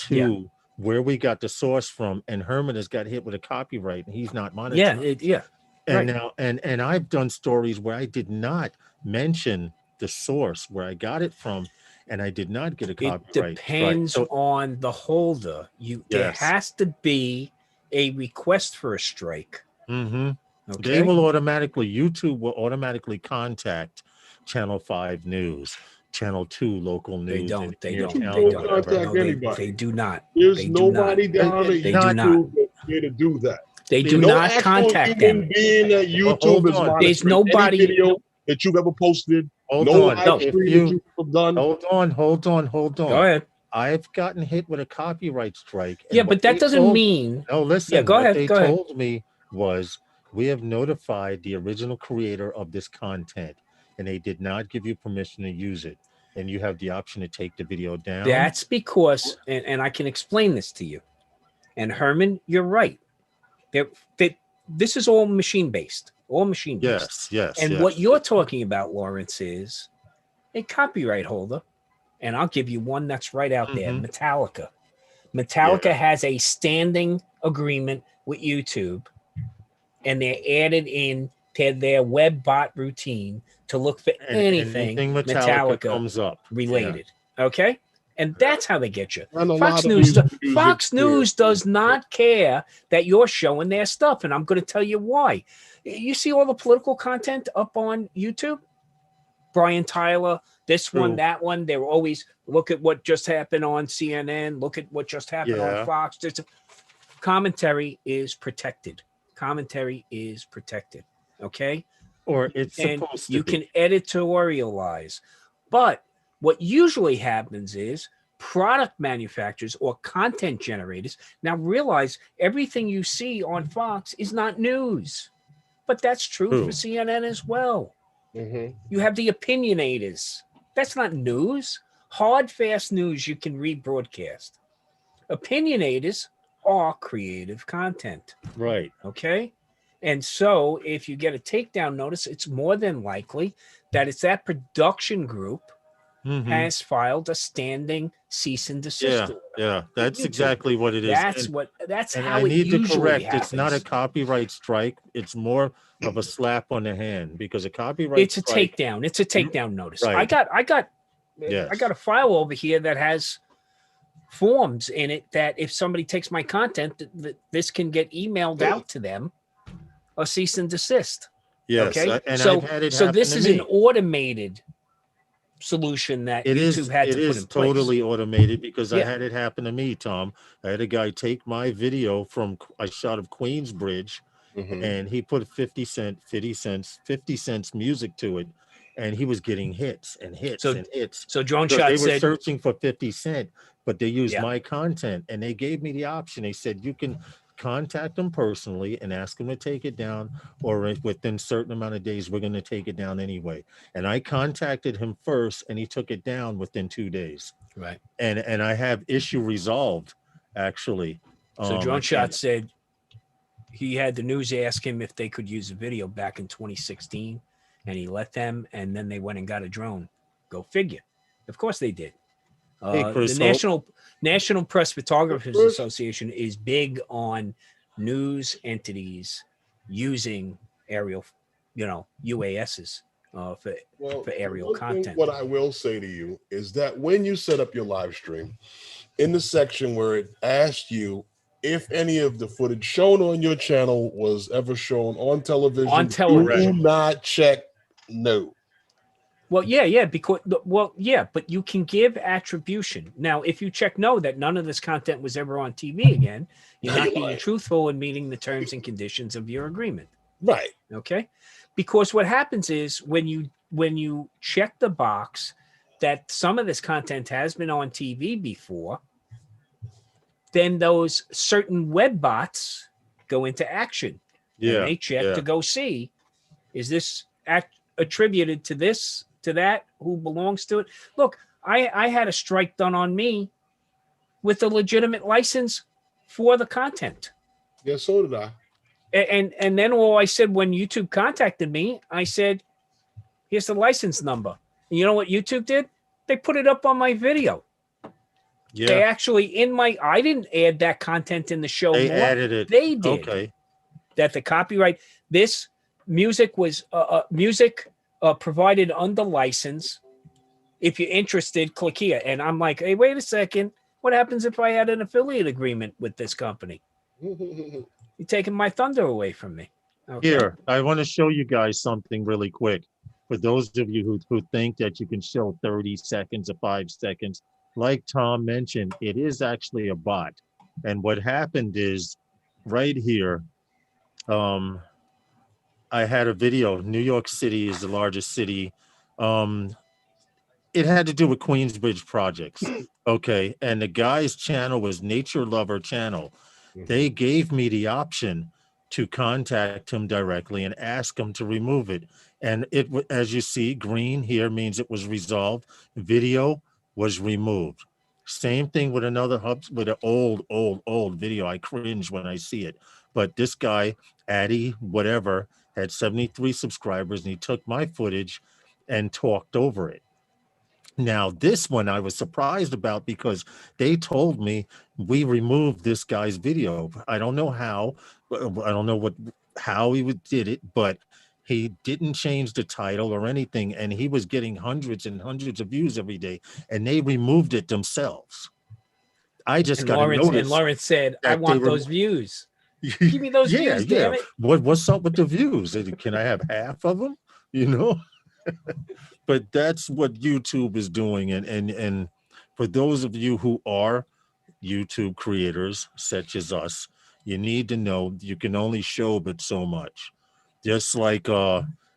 to where we got the source from, and Herman has got hit with a copyright and he's not monetized. Yeah. And right. now and I've done stories where I did not mention the source where I got it from, and I did not get a It copyright. depends strike. on the holder. There Yes. has to be a request for a strike. Mhm. Okay. They will automatically, YouTube will automatically contact Channel 5 News, Channel 2 local news. They don't. in They your don't. town They or don't. Contact whatever. No, they anybody. do not. There's They do nobody not. down at They do not. YouTube that's here to do that. They do No not actual contact human them. being at Well, YouTube hold is on. monitoring There's nobody- any video that you've ever posted. Hold No on. live If stream you- that you've done. Hold on. Go ahead. I've gotten hit with a copyright strike. and Yeah, what but that they doesn't told- mean. No, listen. Yeah, go what ahead, they go ahead. told me was we have notified the original creator of this content, and they did not give you permission to use it. And you have the option to take the video down. That's because, and I can explain this to you. And Herman, you're right. This is all machine based. All machine based. Yes. And what you're talking about, Lawrence, is a copyright holder. And I'll give you one that's right out there, Mhm. Metallica. Metallica Yeah. has a standing agreement with YouTube, and they're added in to their web bot routine to look for And anything Metallica Metallica comes up. related. Okay? And that's how they get you. And a Fox lot of News, music Fox here. News does not care that you're showing their stuff, and I'm going to tell you why. You see all the political content up on YouTube? Brian Tyler, this one, True. that one. They're always look at what just happened on CNN. Look at what just happened Yeah. on Fox. Commentary is protected. Okay, Or it's and supposed to you be. can editorialize, but what usually happens is product manufacturers or content generators now realize everything you see on Fox is not news, but that's true True. for CNN as well. Mhm. You have the opinionators. That's not news. Hard, fast news you can rebroadcast. Opinionators are creative content. Right. Okay. And so if you get a takedown notice, it's more than likely that it's that production group Mhm. has filed a standing cease and desist. order. Yeah. That's YouTube. exactly what it is. That's And how I it need to usually correct. happens. It's not a copyright strike. It's more of a slap on the hand because a copyright. It's a strike, takedown. It's a takedown notice. Right. I got Yes. a file over here that has forms in it that if somebody takes my content, this can get emailed out to them, a cease and desist. Yes. Okay. And so I've had it so happen this to is me. an automated solution that It YouTube is had it to put is in place. totally automated because I Yeah. had it happen to me, Tom. I had a guy take my video from I shot of Queensbridge, and he put 50 cents music to it, and he was getting hits and hits So, and hits. so Drone So Shot they were said, searching for 50 Cent, but they used Yeah. my content, and they gave me the option. They said you can contact them personally and ask them to take it down, or within a certain amount of days, we're going to take it down anyway. And I contacted him first, and he took it down within 2 days. right. And I have issue resolved, actually. So I Drone Shot can't- said he had the news ask him if they could use a video back in 2016, and he let them, and then they went and got a drone. Go figure. Of course they did. Hey, Chris, The National Press Photographers Chris. Association is big on news entities using aerial, UASs for aerial one thing, content. what I will say to you is that when you set up your live stream, in the section where it asked you if any of the footage shown on your channel was ever shown on television, On television. do not check no. But you can give attribution. Now, if you check no, that none of this content was ever on TV again, you're Now not you're being lying. truthful and meeting the terms and conditions of your agreement. Right. Okay, because what happens is when you check the box that some of this content has been on TV before, then those certain web bots go into action. And they check to go see, is this attributed to this, to that, who belongs to it? Look, I had a strike done on me with a legitimate license for the content. Yeah, so did I. And then all I said when YouTube contacted me, I said, here's the license number. And you know what YouTube did? They put it up on my video. Yeah, They actually I didn't add that content in the show. they more. added it. They did. Okay. That the copyright, this music was provided under license. If you're interested, click here. And I'm like, hey, wait a second. What happens if I had an affiliate agreement with this company? You're taking my thunder away from me. Okay. Here, I want to show you guys something really quick. For those of you who think that you can show 30 seconds or 5 seconds, like Tom mentioned, it is actually a bot. And what happened is right here, I had a video. New York City is the largest city. It had to do with Queensbridge projects. Okay. And the guy's channel was Nature Lover Channel. They gave me the option to contact him directly and ask him to remove it. And it, as you see, green here means it was resolved. Video was removed. Same thing with another with an old video. I cringe when I see it. But this guy, Addy, whatever, had 73 subscribers, and he took my footage and talked over it. Now, this one I was surprised about because they told me we removed this guy's video. I don't know how. I don't know how he did it, but he didn't change the title or anything, and he was getting hundreds and hundreds of views every day, and they removed it themselves. I just got to notice. And Lawrence said, "I want those views. Give me those views, damn it." What's up with the views? Can I have half of them? But that's what YouTube is doing. And for those of you who are YouTube creators, such as us, you need to know you can only show but so much. Just like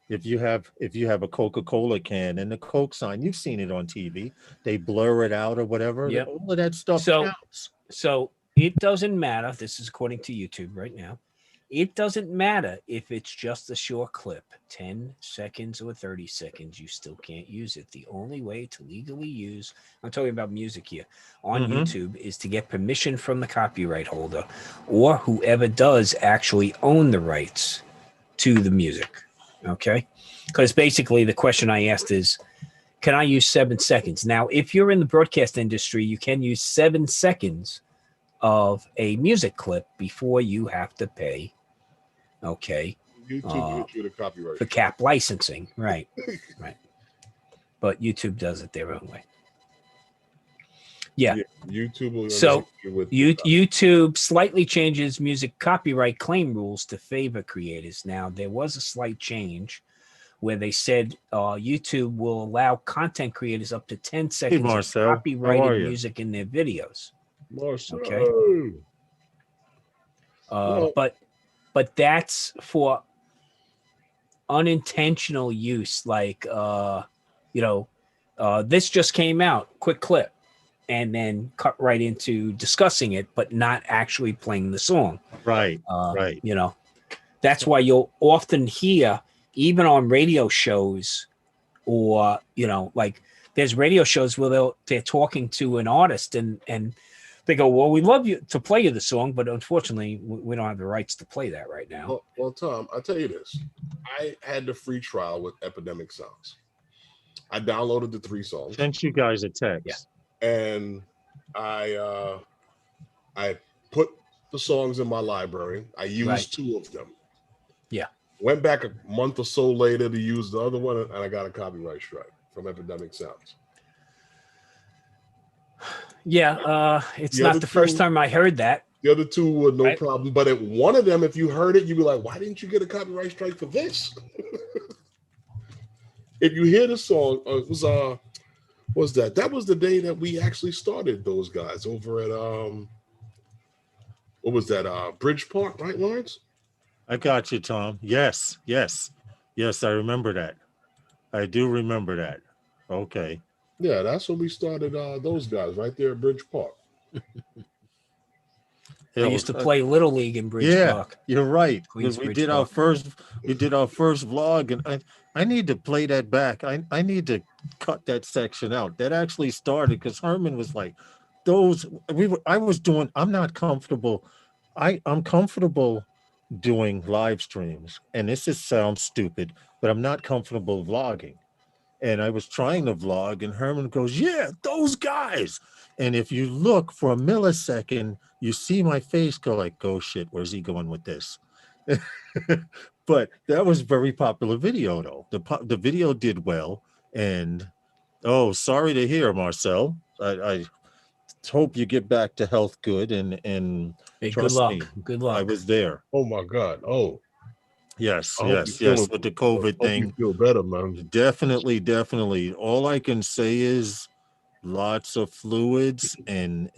if you have a Coca-Cola can and the Coke sign, you've seen it on TV. They blur it out or whatever. Yep. All of that stuff counts. So it doesn't matter. This is according to YouTube right now. It doesn't matter if it's just a short clip, 10 seconds or 30 seconds, you still can't use it. The only way to legally use, I'm talking about music here, on YouTube is to get permission from the copyright holder or whoever does actually own the rights to the music, okay? Because basically the question I asked is, can I use 7 seconds? Now, if you're in the broadcast industry, you can use 7 seconds of a music clip before you have to pay, okay, YouTube hit you the copyright for cap licensing, right? Right. But YouTube does it their own way. Yeah. YouTube will So YouTube slightly changes music copyright claim rules to favor creators. Now, there was a slight change where they said YouTube will allow content creators up to 10 seconds of Marcel. How are copyrighted you? music in their videos. Marcel. Okay. Well- But that's for unintentional use, like this just came out, quick clip, and then cut right into discussing it, but not actually playing the song. Right. Right. That's why you'll often hear, even on radio shows, or like there's radio shows where they're talking to an artist and they go, well, we love you to play you the song, but unfortunately we don't have the rights to play that right now. Well, Tom, I'll tell you this. I had the free trial with Epidemic Sounds. I downloaded the 3 songs. Sent you guys a text. Yeah. And I put the songs in my library. I used 2 of them. Yeah. Went back a month or so later to use the other one, and I got a copyright strike from Epidemic Sounds. Yeah, it's The not other the first 2 time I heard that. The other 2 were no Right. problem, but at one of them, if you heard it, you'd be like, "Why didn't you get a copyright strike for this?" If you hear the song, it was what was that? That was the day that we actually started those guys over at what was that? Bridge Park, right, Lawrence? I got you, Tom. Yes. I remember that. I do remember that. Okay. Yeah, that's when we started those guys right there at Bridge Park. I used to play Little League in Bridge Park. You're right. Because we Queensbridge did our first vlog, and I need to play that back. I need to cut that section out. That actually started because Herman was like, I'm not comfortable. I'm comfortable doing live streams, and this sounds stupid, but I'm not comfortable vlogging. And I was trying to vlog, and Herman goes, "Yeah, those guys." And if you look for a millisecond, you see my face go like, "Oh shit, where's he going with this?" But that was a very popular video, though. The video did well, and sorry to hear, Marcel. I hope you get back to health good, and Hey, trust good luck. me, Good luck. I was there. Oh my God! Oh, Yes, I hope yes, you're yes. feeling- With the COVID hope thing, you feel better, man. definitely. All I can say is lots of fluids and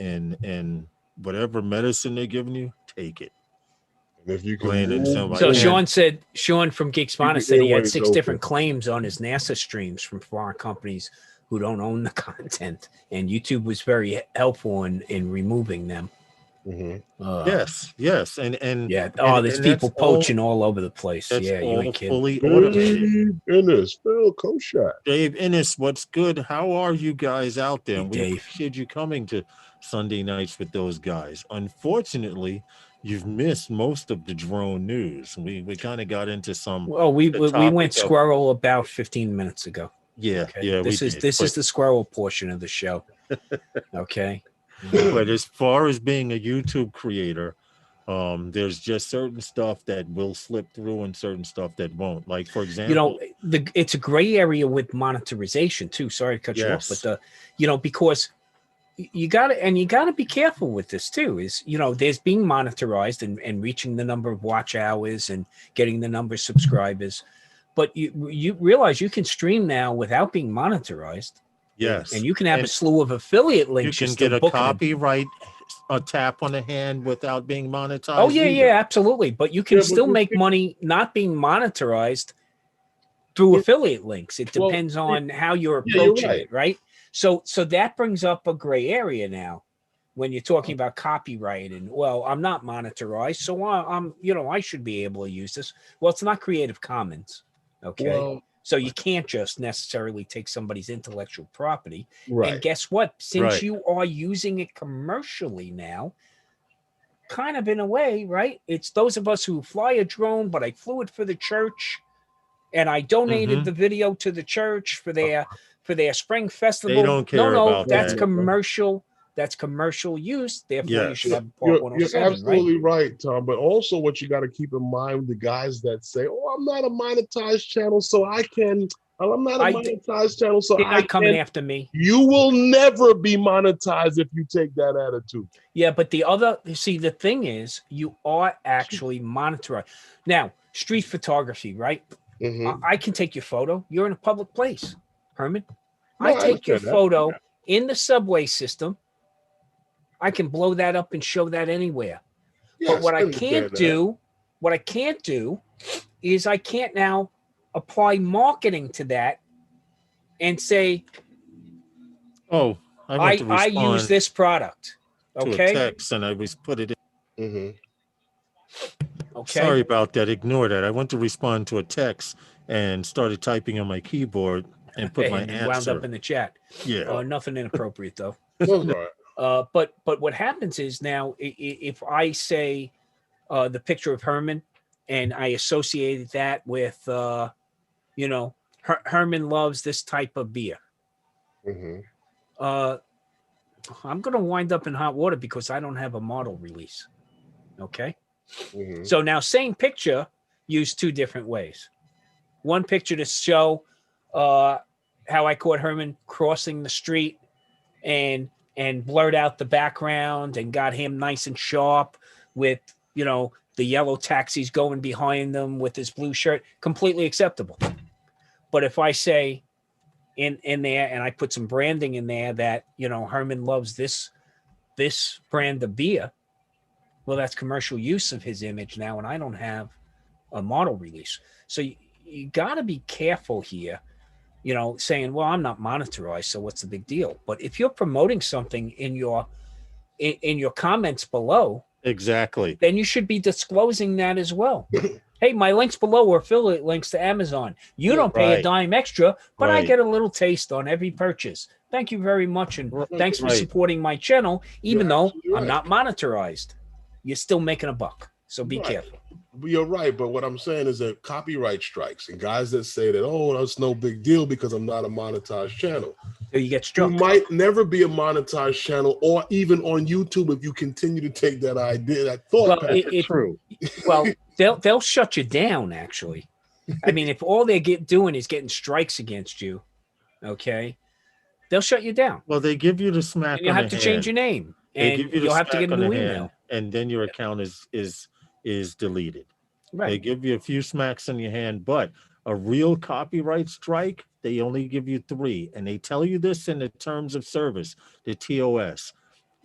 whatever medicine they're giving you, take it. And if you Plain can and move, simple. So I- Sean from Geek Spana your said he had airways 6 open. different claims on his NASA streams from foreign companies who don't own the content, and YouTube was very helpful in removing them. Mhm. Yes, and Yeah. and There's that's people all- poaching all over the place. That's Yeah, you all ain't kidding. fully automated. Goodness, Phil Koshak. Dave Innes, what's good? How are you guys out there? Hey, And we Dave. appreciate you coming to Sunday nights with those guys. Unfortunately, you've missed most of the drone news. We kind of got into some. Well, we topic went of- squirrel about 15 minutes ago. Yeah, Okay. yeah. This is the squirrel portion of the show. Okay. But as far as being a YouTube creator, there's just certain stuff that will slip through and certain stuff that won't. Like, for example, It's a gray area with monetization too. Sorry to cut you off, Yes. but because you got to be careful with this too. Is there's being monetized and reaching the number of watch hours and getting the number of subscribers, but you realize you can stream now without being monetized. yes, And you can have a slew of affiliate links. you can get a copyright, a tap on the hand without being monetized. Oh yeah, either. yeah, absolutely. But you can Yeah, but still you make can- money not being monetized through affiliate links. It Well, depends on how you're yeah, you're approaching right. it, right? So that brings up a gray area now when you're talking about copyright and I'm not monetized, so I'm I should be able to use this. Well, it's not Creative Commons, okay? Well, So you can't just necessarily take somebody's intellectual property. right. And guess what? Since Right. you are using it commercially now, kind of in a way, right? It's those of us who fly a drone, but I flew it for the church and I donated Mhm. the video to the church for their spring festival. They don't care about that's that. commercial. That's commercial use. Therefore, you Yes. should have You're, part you're 107, right? absolutely right, Tom. But also, what you got to keep in mind, the guys that say, "Oh, I'm not a monetized channel, so I can." I'm not a monetized channel, so They're I not coming can. after me. You will never be monetized if you take that attitude. Yeah, but the thing is, you are actually monitoring. Now, street photography, right? I can take your photo. You're in a public place, Herman. No, I take your understand that. photo in the subway system. I can blow that up and show that anywhere. Yes, But what I understand can't do is I can't now apply marketing to that and say, Oh, I want to I respond use this product. to a Okay. text and I put it in. Okay. Sorry about that. Ignore that. I went to respond to a text and started typing on my keyboard and put my and answer. wound up in the chat. Yeah. Nothing inappropriate though. That's all right. But what happens is now if I say the picture of Herman and I associated that with Herman loves this type of beer. I'm gonna wind up in hot water because I don't have a model release. Okay. So now same picture used two different ways. One picture to show how I caught Herman crossing the street and blurred out the background and got him nice and sharp with, the yellow taxis going behind them with his blue shirt, completely acceptable. But if I say in there and I put some branding in there that, Herman loves this brand of beer, well, that's commercial use of his image now, and I don't have a model release. So you got to be careful here, saying, well, I'm not monetized, so what's the big deal? But if you're promoting something in your comments below, exactly, then you should be disclosing that as well. Hey, my links below are affiliate links to Amazon. You don't pay a dime extra, but I get a little taste on every purchase. Thank you very much, and thanks for supporting my channel, even though I'm not monetized. You're still making a buck, so be careful. You're right, but what I'm saying is that copyright strikes and guys that say that, oh, that's no big deal because I'm not a monetized channel. So you get struck. You might never be a monetized channel, or even on YouTube if you continue to take that idea, that thought. Well, true. Well, they'll shut you down. Actually, I mean, if all they're doing is getting strikes against you, okay, they'll shut you down. Well, they give you the smack. And you'll have to change your name, and you'll have to get a new email, and then your account is deleted. Right. They give you a few smacks in your hand, but a real copyright strike, they only give you 3. And they tell you this in the terms of service, the TOS.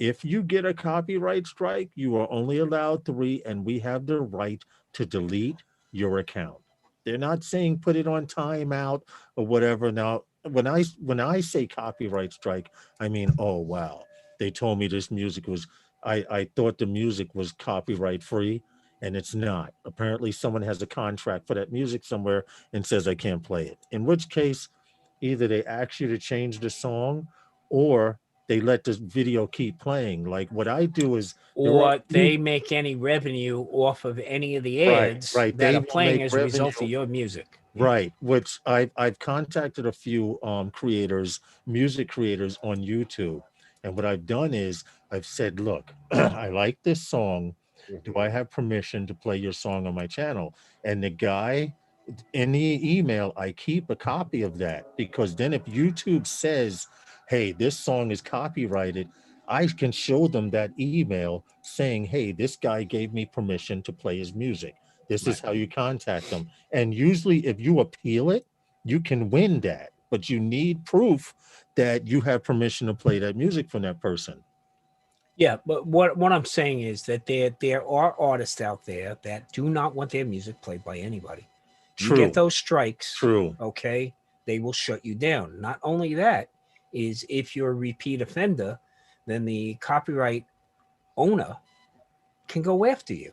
If you get a copyright strike, you are only allowed 3, and we have the right to delete your account. They're not saying put it on timeout or whatever. Now, when I say copyright strike, I mean, oh, wow. They told me this music was, I thought the music was copyright free. And it's not. Apparently someone has a contract for that music somewhere and says I can't play it. In which case, either they ask you to change the song or they let the video keep playing. Like what I do is... Or they make any revenue off of any of the ads that are playing as a result of your music. Right, which I've contacted a few music creators on YouTube. And what I've done is I've said, look, I like this song. Do I have permission to play your song on my channel? And the guy in the email, I keep a copy of that, because then if YouTube says, hey, this song is copyrighted, I can show them that email saying, hey, this guy gave me permission to play his music. This is how you contact them. And usually if you appeal it, you can win that, but you need proof that you have permission to play that music from that person. Yeah, but what I'm saying is that there are artists out there that do not want their music played by anybody. True. You get those strikes, true, okay, they will shut you down. Not only that, is if you're a repeat offender, then the copyright owner can go after you.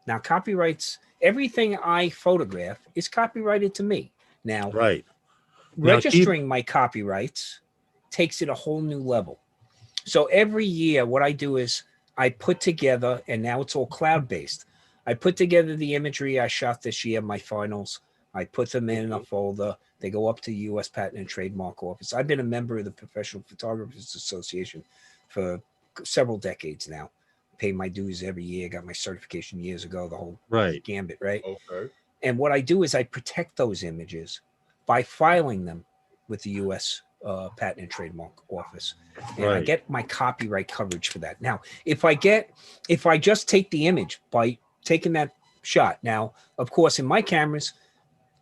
Now, copyrights, everything I photograph is copyrighted to me. Now, right. Registering my copyrights takes it a whole new level. So every year, what I do is I put together, and now it's all cloud-based. I put together the imagery I shot this year, my finals. I put them in a folder. They go up to the U.S. Patent and Trademark Office. I've been a member of the Professional Photographers Association for several decades now. Pay my dues every year. Got my certification years ago, the whole gambit, right? Okay. And what I do is I protect those images by filing them with the U.S. Patent and Trademark Office, and I get my copyright coverage for that. Now, if I just take the image by taking that shot, now, of course, in my cameras,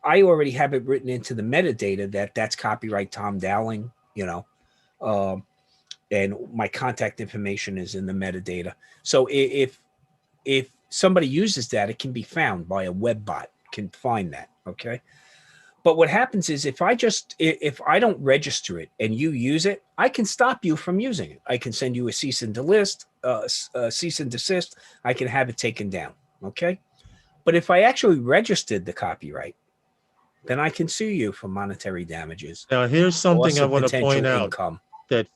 I already have it written into the metadata that that's copyright Tom Dowling, and my contact information is in the metadata. So if somebody uses that, it can be found by a web bot, can find that. Okay. But what happens is if I don't register it and you use it, I can stop you from using it. I can send you a cease and desist, I can have it taken down. Okay. But if I actually registered the copyright, then I can sue you for monetary damages. Now, here's something I loss of want to potential point out income, that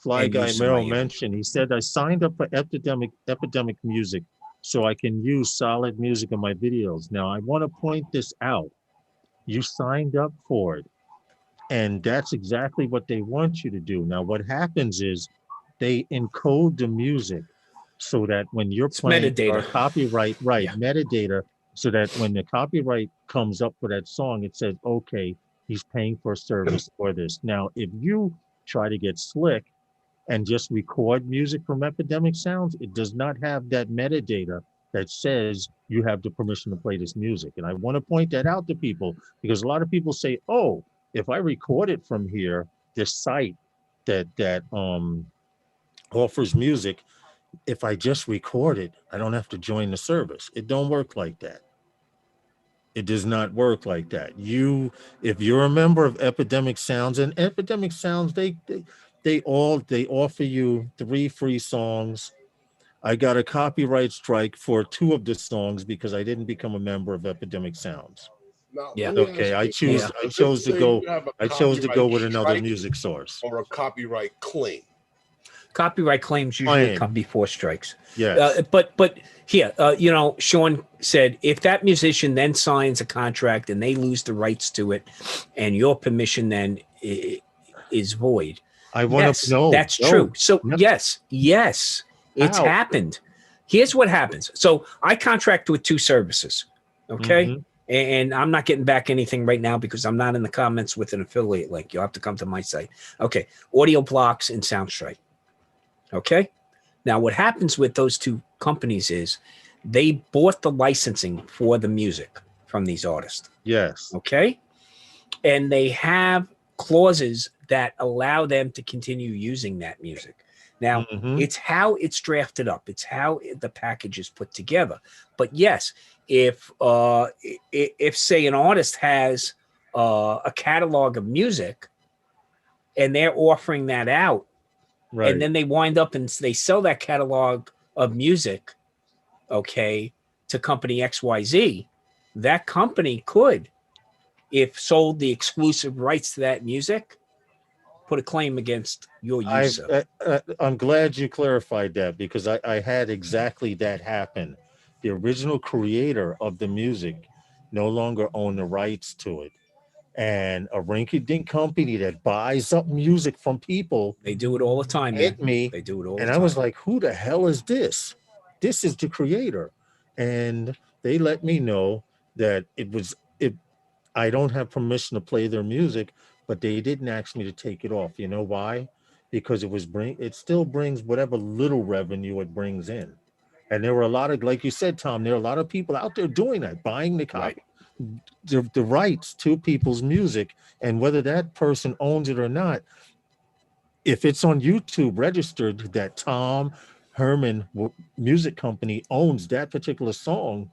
Fly and Guy use of Merrill my mentioned. He said, I signed up for epidemic music so I can use solid music in my videos. Now, I want to point this out. You signed up for it, and that's exactly what they want you to do. Now, what happens is they encode the music so that when you're It's playing your metadata. copyright, right, Yeah. metadata, so that when the copyright comes up for that song, it says, okay, he's paying for a service for this. Now, if you try to get slick and just record music from Epidemic Sounds, it does not have that metadata that says you have the permission to play this music. And I want to point that out to people, because a lot of people say, oh, if I record it from here, this site that offers music, if I just record it, I don't have to join the service. It don't work like that. It does not work like that. If you're a member of Epidemic Sounds, and Epidemic Sounds, they offer you 3 free songs. I got a copyright strike for 2 of the songs because I didn't become a member of Epidemic Sounds. Now, Yeah. let me Okay, ask you, I chose to say go you have a I chose to go copyright with another strike music source. or a copyright claim. Copyright claims usually Claim. come before strikes. Yes. But here, Sean said if that musician then signs a contract and they lose the rights to it, and your permission then is void. I want Yes, to know. that's true. So no. yes, it's How? happened. Here's what happens. So I contract with 2 services. Okay. Mhm. And I'm not getting back anything right now because I'm not in the comments with an affiliate link. You'll have to come to my site. Okay. Audio Blocks and Soundstripe. Okay. Now, what happens with those 2 companies is they bought the licensing for the music from these artists. Yes. Okay. And they have clauses that allow them to continue using that music. Now, Mhm. it's how it's drafted up. It's how the package is put together. But yes, if say an artist has a catalog of music and they're offering that out, Right. and then they wind up and they sell that catalog of music, okay, to company XYZ, that company could, if sold the exclusive rights to that music, put a claim against your use of it. I'm glad you clarified that, because I had exactly that happen. The original creator of the music no longer owned the rights to it. And a rinky-dink company that buys up music from people They do it all the time, man. hit me. They do it all And the I time. was like, who the hell is this? This is the creator. And they let me know that I don't have permission to play their music, but they didn't ask me to take it off. You know why? Because it still brings whatever little revenue it brings in. And there were a lot of, like you said, Tom, there are a lot of people out there doing that, buying the copy, the rights to people's music, and whether that person owns it or not, if it's on YouTube registered that Tom Herman Music Company owns that particular song,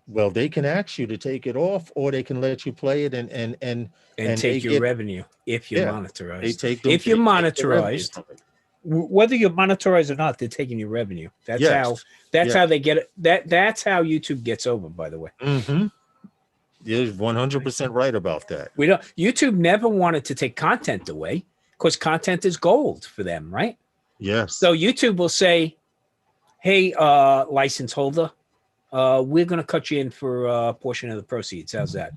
well, they can ask you to take it off, or they can let you play it and take your revenue if you're monetized. They take if you're they take the revenue monetized, from it. whether you're monetized or not, they're taking your revenue. That's how they get it. That's how YouTube gets over, by the way. Mm-hmm. You're 100% right about that. YouTube never wanted to take content away because content is gold for them, right? Yes. So YouTube will say, hey, license holder, we're going to cut you in for a portion of the proceeds. How's that?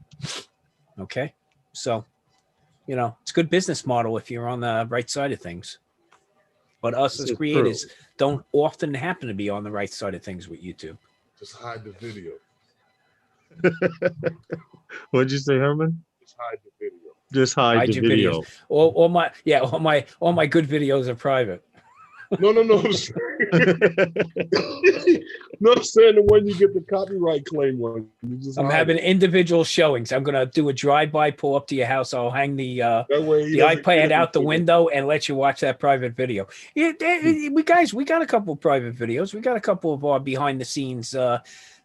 Okay. So, it's a good business model if you're on the right side of things. But us as creators don't often happen to be on the right side of things with YouTube. Just hide the video. What'd you say, Herman? Just hide the video. Just hide the video. All my good videos are private. No. No, I'm saying the one you get the copyright claim one. I'm having individual showings. I'm gonna do a drive-by, pull up to your house. I'll hang the iPad out the window and let you watch that private video. We got a couple of private videos. We got a couple of our behind-the-scenes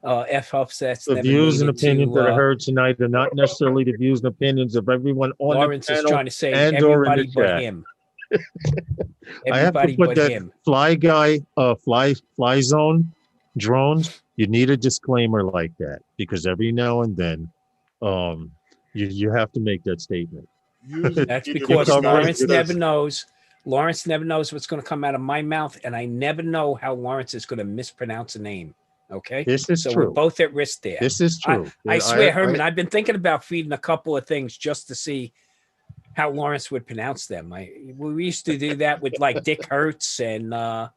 F-Huffsets. The views and opinions that are heard tonight are not necessarily the views and opinions of everyone on Lawrence the panel. is trying to say and everybody but him. I have to put that fly zone drones. You need a disclaimer like that because every now and then, you have to make that statement. That's because Lawrence never knows. Lawrence never knows what's going to come out of my mouth, and I never know how Lawrence is going to mispronounce a name. Okay, this is so true. We're both at risk there. This is true. I swear, Herman, I've been thinking about feeding a couple of things just to see how Lawrence would pronounce them. We used to do that with like Dick Hertz and Maya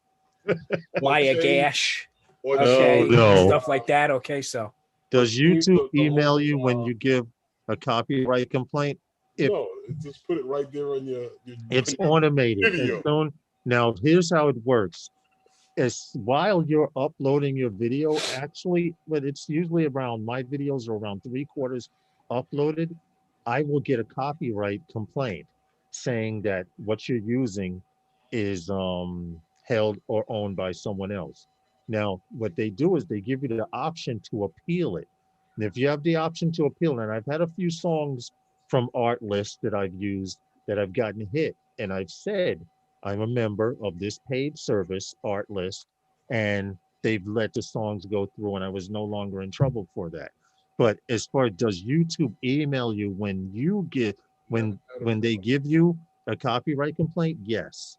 Gash, stuff like that. Okay, so does YouTube email you when you give a copyright complaint? No, just put it right there on your it's automated. Now, here's how it works. While you're uploading your video, actually, but it's usually around, my videos are around 3/4 uploaded, I will get a copyright complaint saying that what you're using is held or owned by someone else. Now, what they do is they give you the option to appeal it. And if you have the option to appeal, and I've had a few songs from art lists that I've used that I've gotten hit, and I've said, I'm a member of this paid service, Art List, and they've let the songs go through and I was no longer in trouble for that. But as far as does YouTube email you when you get, when they give you a copyright complaint? Yes.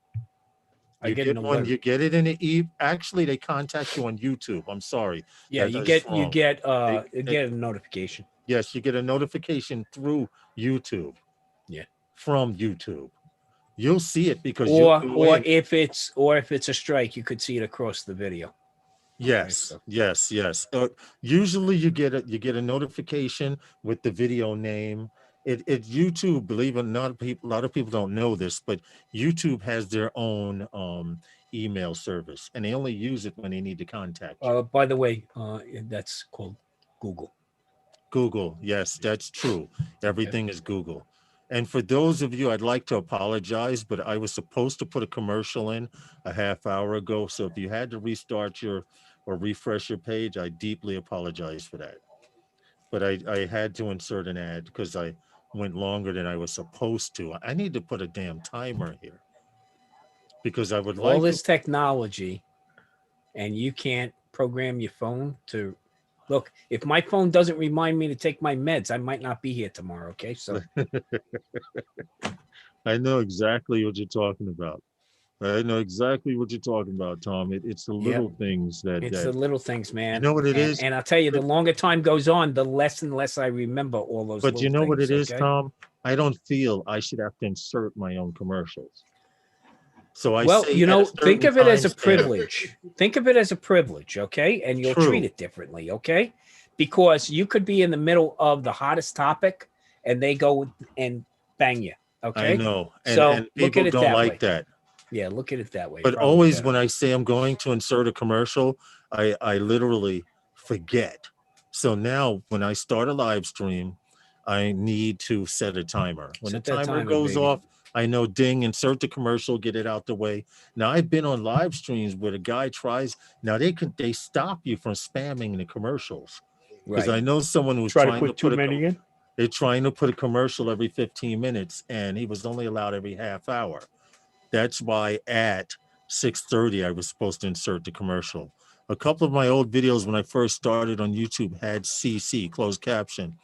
You get one, you get it in the actually they contact you on YouTube. I'm sorry. Yeah, you get a notification. Yes, you get a notification through YouTube. Yeah. From YouTube. You'll see it because or if it's a strike, you could see it across the video. Yes, yes. Usually you get a notification with the video name. It YouTube, believe it or not, a lot of people don't know this, but YouTube has their own email service, and they only use it when they need to contact you. By the way, that's called Google. Google, yes, that's true. Everything is Google. And for those of you, I'd like to apologize, but I was supposed to put a commercial in a half hour ago. So if you had to restart or refresh your page, I deeply apologize for that. But I had to insert an ad because I went longer than I was supposed to. I need to put a damn timer here because I would like all this technology, and you can't program your phone to look. If my phone doesn't remind me to take my meds, I might not be here tomorrow. Okay, so I know exactly what you're talking about. I know exactly what you're talking about, Tom. It's the little things that the little things, man. You know what it is? And I'll tell you, the longer time goes on, the less and less I remember all those. But you know what it is, okay? Tom? I don't feel I should have to insert my own commercials. So think of it as a privilege. Think of it as a privilege, okay? And you'll treat it differently, okay? Because you could be in the middle of the hottest topic, and they go and bang you, okay? I know. And people don't like that. Yeah, look at it that way. But always when I say I'm going to insert a commercial, I literally forget. So now when I start a live stream, I need to set a timer. When the timer goes off, I know, ding, insert the commercial, get it out the way. Now I've been on live streams where the guy tries. Now they stop you from spamming the commercials because I know someone who's trying to put too many in. They're trying to put a commercial every 15 minutes, and he was only allowed every half hour. That's why at 6:30 I was supposed to insert the commercial. A couple of my old videos when I first started on YouTube had CC, closed caption.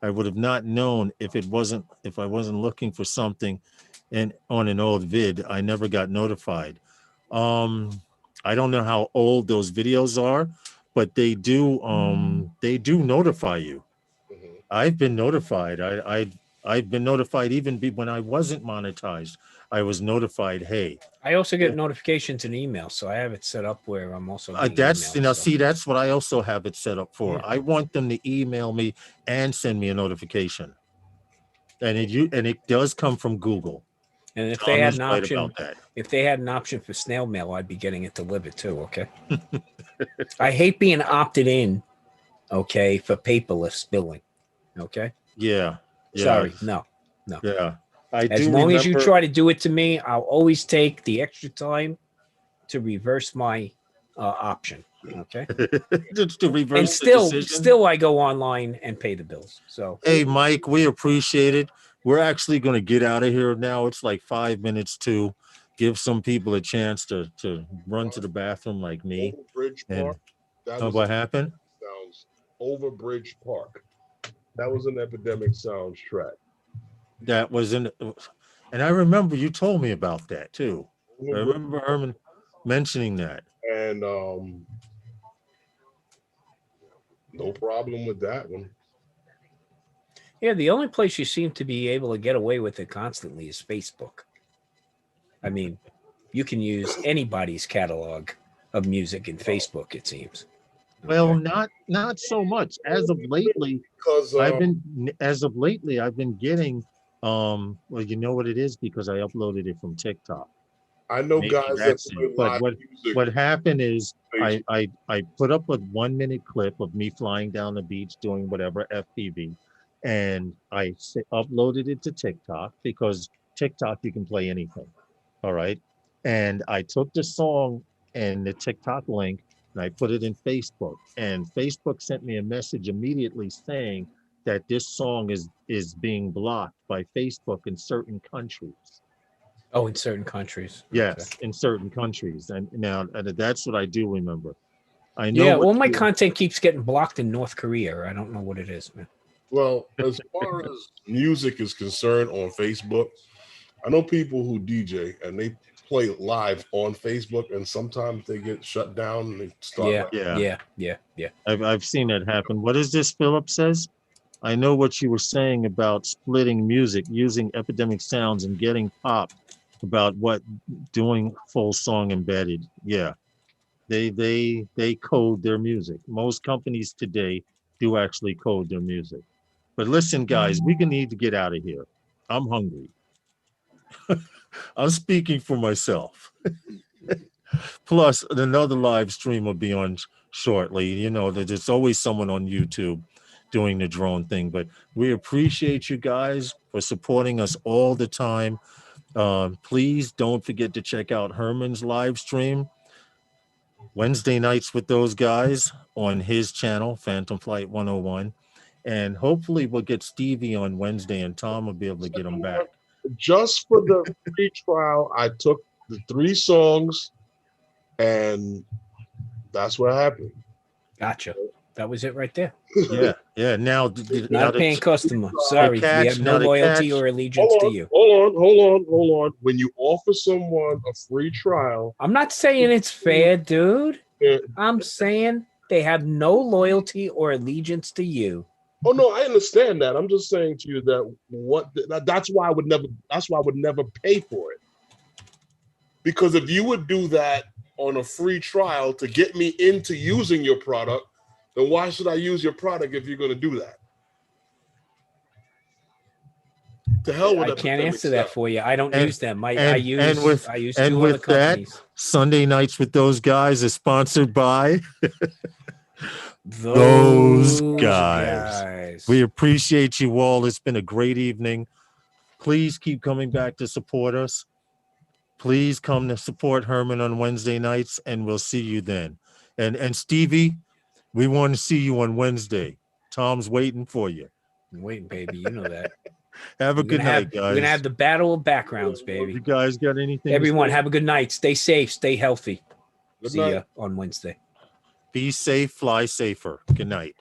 I would have not known if I wasn't looking for something on an old vid. I never got notified. I don't know how old those videos are, but they do notify you. I've been notified. I've been notified even when I wasn't monetized. I was notified, hey. I also get notifications in email, so I have it set up where I'm also that's what I also have it set up for. Yeah. I want them to email me and send me a notification. And it does come from Google. And if Tom they had is an right option, about that. if they had an option for snail mail, I'd be getting it delivered too. Okay. I hate being opted in. Okay, for paperless billing. Okay. Yeah. Yeah. Sorry, no. Yeah. I As do long as you remember- try to do it to me, I'll always take the extra time to reverse my option. Okay. Just to reverse And the decision. still I go online and pay the bills. So Hey, Mike, we appreciate it. We're actually going to get out of here now. It's like 5 minutes to give some people a chance to run to the bathroom like me. Overbridge And Park. That oh, was what happened? sounds. Overbridge Park. That was an Epidemic Sounds track. That was in, and I remember you told me about that too. I remember Herman mentioning that. And no problem with that one. yeah, the only place you seem to be able to get away with it constantly is Facebook. I mean, you can use anybody's catalog of music in Facebook, it seems. Well, Okay. not so much as of lately. Because I've been getting well, you know what it is, because I uploaded it from TikTok. I know Maybe guys that that's play it. But live music. what happened is Page. I put up a 1 minute clip of me flying down the beach doing whatever FPV, and I uploaded it to TikTok, because TikTok you can play anything. All right. And I took the song and the TikTok link and I put it in Facebook, and Facebook sent me a message immediately saying that this song is being blocked by Facebook in certain countries. Oh, in certain countries. Yes, in certain countries. And now that's what I do remember. I know. Yeah, what all my you- content keeps getting blocked in North Korea. I don't know what it is, man. Well, as far as music is concerned on Facebook, I know people who DJ and they play live on Facebook, and sometimes they get shut down and they start. Yeah. I've seen that happen. What is this Philip says? I know what you were saying about splitting music, using Epidemic Sounds and getting pop, about what doing full song embedded. Yeah. They code their music. Most companies today do actually code their music. But listen, guys, we need to get out of here. I'm hungry. I'm speaking for myself. Plus, another live stream will be on shortly. You know, there's always someone on YouTube doing the drone thing, but we appreciate you guys for supporting us all the time. Please don't forget to check out Herman's live stream Wednesday nights with those guys on his channel, Phantom Flight 101. And hopefully we'll get Stevie on Wednesday, and Tom will be able to get him back. Just for the free trial, I took the 3 songs, and that's what happened. Gotcha. That was it right there. Yeah. Now, Not a paying customer. Sorry, we have no loyalty or allegiance to you. Hold on. When you offer someone a free trial, I'm not saying it's fair, dude. uh, I'm saying they have no loyalty or allegiance to you. oh no, I understand that. I'm just saying to you that that's why I would never pay for it. Because if you would do that on a free trial to get me into using your product, then why should I use your product if you're going to do that? To hell with I can't answer that for you. I don't use them. I use 2 other companies. Sunday nights with those guys is sponsored by Those guys. We appreciate you all. It's been a great evening. Please keep coming back to support us. Please come to support Herman on Wednesday nights, and we'll see you then. And Stevie, we want to see you on Wednesday. Tom's waiting for you. I'm waiting, baby. You know that. Have a good night, guys. We're gonna have the battle of backgrounds, baby. You guys got anything? Everyone, have a good night. Stay safe. Stay healthy. Good See night. ya on Wednesday. Be safe. Fly safer. Good night.